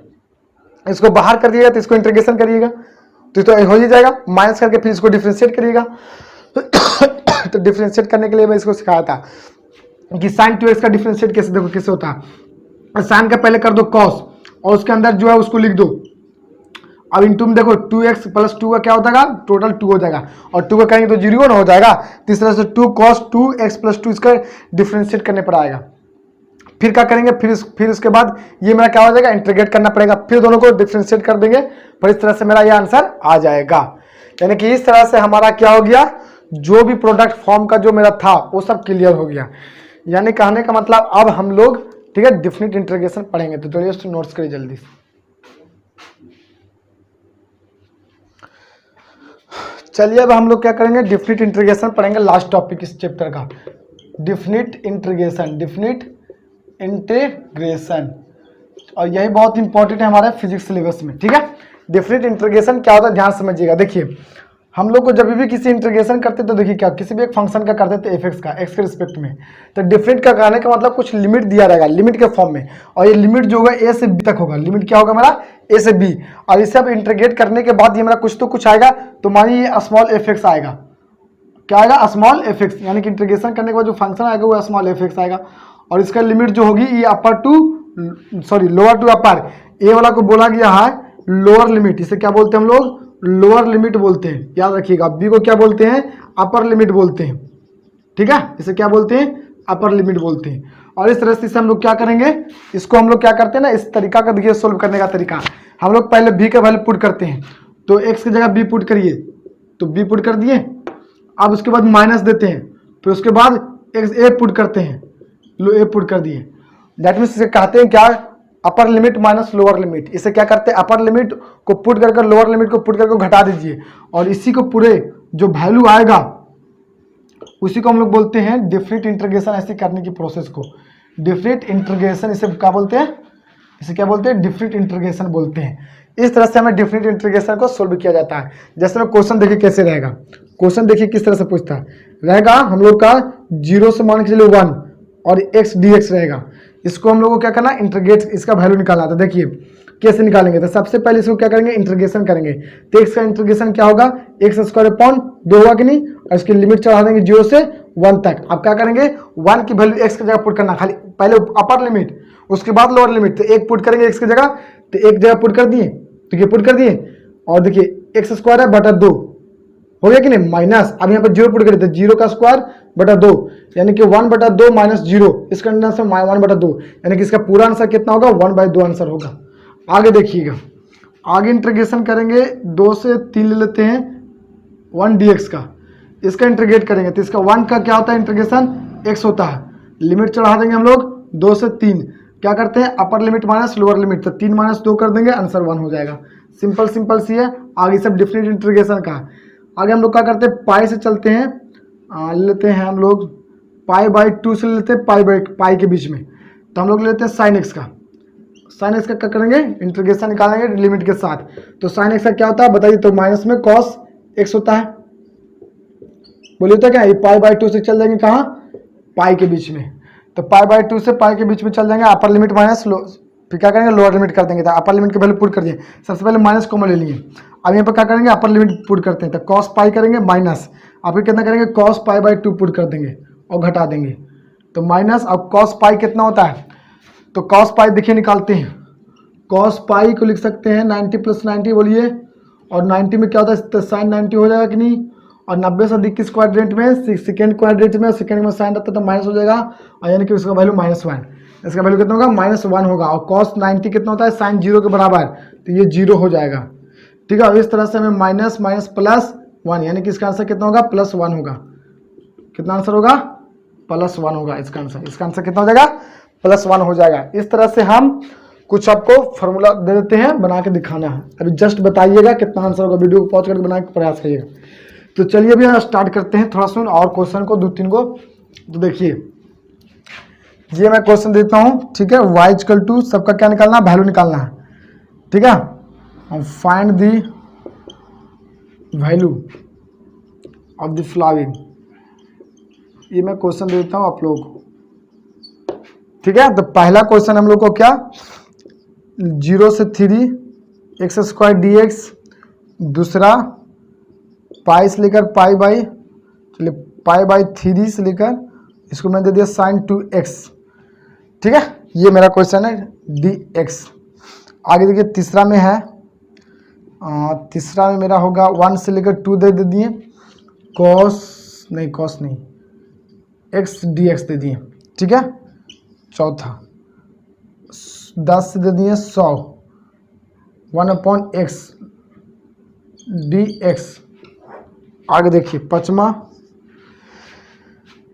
इसको बाहर कर दिएगा तो इसको इंटीग्रेशन करिएगा तो हो ही जाएगा, माइनस करके फिर इसको डिफरेंशिएट करिएगा। तो डिफरेंशिएट करने के लिए मैं इसको सिखाया था कि sin 2x का डिफरेंशिएट कैसे, देखो कैसे होता है, sin का पहले कर दो cos और उसके अंदर जो है उसको लिख दो, अब इंटू में देखो 2x प्लस 2 का क्या हो जाएगा टोटल 2 हो जाएगा, और 2 का कहेंगे तो 0 हो जाएगा, तो इस तरह से 2 cos 2x प्लस 2 इसका डिफरेंशिएट करने पर आएगा। फिर क्या करेंगे, फिर उसके बाद ये मेरा क्या हो जाएगा इंटीग्रेट करना पड़ेगा, फिर दोनों को डिफरेंशिएट कर देंगे, पर इस तरह से मेरा ये आंसर आ जाएगा। यानी कि इस तरह से हमारा क्या हो गया, जो भी प्रोडक्ट फॉर्म का जो मेरा था वो सब क्लियर हो गया। यानी कहने का मतलब अब हम लोग ठीक है डेफिनेट इंटीग्रेशन पढ़ेंगे, तो चलिए नोट्स करिए जल्दी से। चलिए अब हम लोग क्या करेंगे डेफिनेट इंटीग्रेशन पढ़ेंगे, लास्ट टॉपिक इस चैप्टर का डेफिनेट इंटीग्रेशन, और यही बहुत इंपॉर्टेंट है हमारे फिजिक्स सिलेबस में। ठीक है, डेफिनेट इंटीग्रेशन क्या होता है ध्यान समझिएगा। देखिए हम लोग को जब भी किसी इंटीग्रेशन करते तो देखिए क्या, किसी भी एक फंक्शन का करते थे एफ का एक्स के रिस्पेक्ट में, तो डिफरेंट का कहने का मतलब कुछ लिमिट दिया रहेगा, लिमिट के फॉर्म में, और ये लिमिट जो होगा ए से बी तक होगा, लिमिट क्या होगा मेरा ए से बी, और इसे अब इंटीग्रेट करने के बाद ये मेरा कुछ तो कुछ आएगा, तो मानिए ये स्मॉल एफ आएगा, क्या आएगा स्मॉल एफ एक्स, यानी कि इंटीग्रेशन करने के बाद जो फंक्शन आएगा वो स्मॉल एफ एक्स आएगा, और इसका लिमिट जो होगी ये upper to sorry lower to upper, A वाला को बोला गया है लोअर लिमिट, इसे क्या बोलते हैं हम लोग लोअर लिमिट बोलते हैं, याद रखिएगा। बी को क्या बोलते हैं अपर लिमिट बोलते हैं, ठीक है, इसे क्या बोलते हैं अपर लिमिट बोलते हैं। और इस तरह से इसे हम लोग क्या करेंगे, इसको हम लोग क्या करते हैं ना, इस तरीका का देखिए सोल्व करने का तरीका, हम लोग पहले बी का वैल्यू पुट करते हैं, तो एक्स की जगह बी पुट करिए, तो बी पुट कर दिए, अब उसके बाद माइनस देते हैं, फिर उसके बाद एक्स ए पुट करते हैं, लो ए पुट कर दिए, दैट मीन्स इसे कहते हैं क्या upper limit minus lower limit. इसे क्या करते हैं अपर लिमिट को पुट कर लोअर लिमिट को पुट करके घटा दीजिए, और इसी को पूरे जो वैल्यू आएगा उसी को हम लोग बोलते हैं डिफरेंट इंटीग्रेशन। ऐसे करने की प्रोसेस को डिफरेंट इंटीग्रेशन इसे क्या बोलते हैं, इसे क्या बोलते हैं डिफरेंट इंटीग्रेशन बोलते हैं। इस तरह से हमें डिफरेंट इंटीग्रेशन को सोल्व किया जाता है। जैसे में क्वेश्चन देखिए कैसे रहेगा, क्वेश्चन देखिए किस तरह से पूछता है, रहेगा हम लोग का 0 से मान के चलिए 1 और x dx रहेगा, इसको हम लोग को क्या करना इंटीग्रेट, इसका वैल्यू निकालना था। देखिए कैसे निकालेंगे, तो सबसे पहले इसको क्या करेंगे इंटीग्रेशन करेंगे, तो x का इंटीग्रेशन क्या होगा एक्स स्क्वायर अपॉन 2 होगा कि नहीं, और इसकी लिमिट चढ़ा देंगे 0 से 1 तक। अब क्या करेंगे 1 की वैल्यू x की जगह पुट करना, खाली पहले अपर लिमिट उसके बाद लोअर लिमिट, तो 1 पुट करेंगे x की जगह, तो 1 जगह पुट कर दिए, तो ये पुट कर दिए, और देखिए एक्स स्क्वायर है बटा 2 हो गया कि नहीं, माइनस अब यहाँ पर 0 पुट कर देते 0 का स्क्वायर बटा 2, यानी कि 1 बटा 2 माइनस 0, इसका आंसर 1 बटा 2, यानी कि इसका पूरा आंसर कितना होगा 1/2 आंसर होगा। आगे देखिएगा, आगे इंटीग्रेशन करेंगे 2 से 3 ले लेते हैं 1 dx का, इसका इंटीग्रेट करेंगे तो इसका 1 का क्या होता है इंटीग्रेशन x होता है, लिमिट चढ़ा देंगे हम लोग 2 से 3, क्या करते हैं upper limit minus lower limit, तो 3 - 2 कर देंगे आंसर 1 हो जाएगा। सिंपल सिंपल सी है। आगे सब डिफरेंट इंटीग्रेशन का। आगे हम लोग क्या करते हैं पाई से चलते हैं, लेते हैं हम लोग पाई/2 से लेते हैं पाई के बीच में, तो हम लोग लेते हैं साइन एक्स का, साइन एक्स का क्या करेंगे इंटीग्रेशन निकालेंगे लिमिट के साथ, तो साइन एक्स का क्या होता है बताइए, तो माइनस में कॉस एक्स होता है, बोलिए तो क्या ये पाई/2 से चल जाएंगे कहाँ पाई के बीच में, तो पाई/2 से पाई के बीच में चल जाएंगे, अपर लिमिट माइनस फिर क्या करेंगे लोअर लिमिट कर देंगे, तो अपर लिमिट की वैल्यू पुट कर दिए, सबसे पहले माइनस कॉमन ले लिए, अब यहाँ पर क्या करेंगे अपर लिमिट पुट करते हैं, तो कॉस पाई करेंगे माइनस, अब फिर कितना करेंगे कॉस पाई/2 पुट कर देंगे और घटा देंगे, तो माइनस। अब कॉस पाई कितना होता है, तो कॉस पाई देखिए निकालते हैं, कॉस पाई को लिख सकते हैं 90 + 90 बोलिए, और 90 में क्या होता है तो साइन 90 हो जाएगा कि नहीं, और 90 से अधिक किस क्वाड्रेंट में सेकेंड क्वाड्रेंट में, सेकेंड में साइन रहता है तो माइनस हो जाएगा, और यानी कि उसका वैल्यू -1, इसका वैल्यू कितना होगा -1 होगा, और कॉस 90 कितना होता है साइन 0 के बराबर, तो ये 0 हो जाएगा, ठीक है। इस तरह से हमें माइनस +1, यानी कि इसका आंसर कितना होगा +1 होगा, कितना आंसर होगा +1 होगा इसका आंसर कितना हो जाएगा +1 हो जाएगा। इस तरह से हम कुछ आपको फॉर्मूला दे देते हैं, बना के दिखाना है, अभी जस्ट बताइएगा कितना आंसर होगा, वीडियो को पॉज करके बनाने का प्रयास करिएगा। तो चलिए अभी हम स्टार्ट करते हैं थोड़ा सुन और क्वेश्चन को 2-3 को। तो देखिए ये मैं क्वेश्चन देता हूँ, ठीक है, y = सबका क्या निकालना है वैल्यू निकालना है, ठीक है, हम find the value of the following, ये मैं क्वेश्चन देता हूँ आप लोगों को, ठीक है। तो पहला क्वेश्चन हम लोग को क्या 0 से 3 x² dx, दूसरा पाई से लेकर चलिए पाई/3 से लेकर इसको मैंने दे दिया sin 2x, ठीक है, ये मेरा क्वेश्चन है dx। आगे देखिए तीसरा में है, तीसरा में मेरा होगा 1 से लेकर 2 दे दिए, cos नहीं x dx दे दिए, ठीक है। चौथा 10 से दे दिए 100 1/x dx। आगे देखिए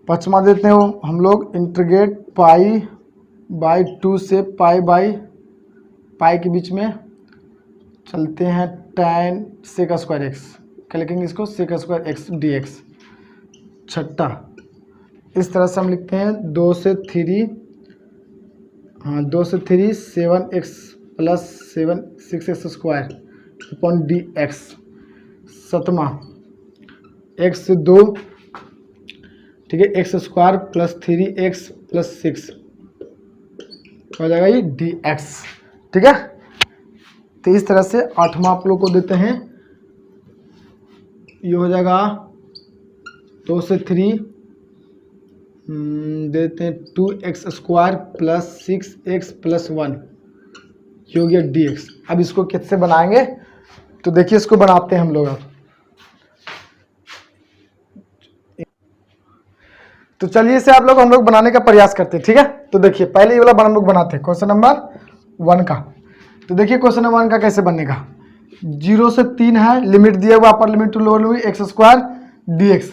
पचमा देते हैं हम लोग इंटीग्रेट पाई/2 से पाई के बीच में चलते हैं tan sec²x, क्या लिखेंगे इसको sec² dx। छठा इस तरह से हम लिखते हैं 2 से 3 7x + 6x² dx। 7वां एक्स 2, ठीक है, x square plus 3x plus 6 हो जाएगा ये dx, ठीक है। तो इस तरह से 8वां आप लोग को देते हैं, ये हो जाएगा 2 से 3 देते हैं 2x square plus 6x plus 1, ये हो गया dx। अब इसको किससे बनाएंगे, तो देखिए इसको बनाते हैं हम लोग। अब तो चलिए इसे आप लोग हम लोग बनाने का प्रयास करते हैं, ठीक है। तो देखिए पहले ये वाला हम लोग बनाते हैं क्वेश्चन नंबर 1 का। तो देखिए क्वेश्चन नंबर 1 का कैसे बनेगा, 0 से 3 है, लिमिट दिया हुआ upper limit to lower limit x square dx,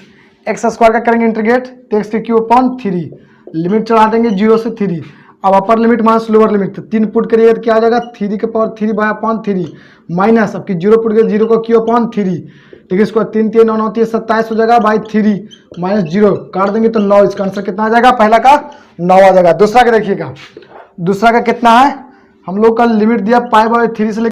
x square का करेंगे इंटीग्रेट तो एक्स के क्यू अपॉन 3, लिमिट चढ़ा देंगे 0 से 3। अब upper limit minus lower limit, तो 3 पुट करिएगा तो क्या आ जाएगा 3 के पावर 3 बाय अपॉन 3 माइनस, अब की 0 पुट करिए 0 को क्यू अपॉन 3, ठीक है। इसको 3 3 9 9 3 27 हो जाएगा बाई 3 माइनस 0 काट देंगे तो 9, इसका आंसर कितना आ जाएगा, पहला का 9 आ जाएगा। दूसरा का देखिएगा, दूसरा का कितना है, हम लोग का लिमिट दिया पाई बाय 3 से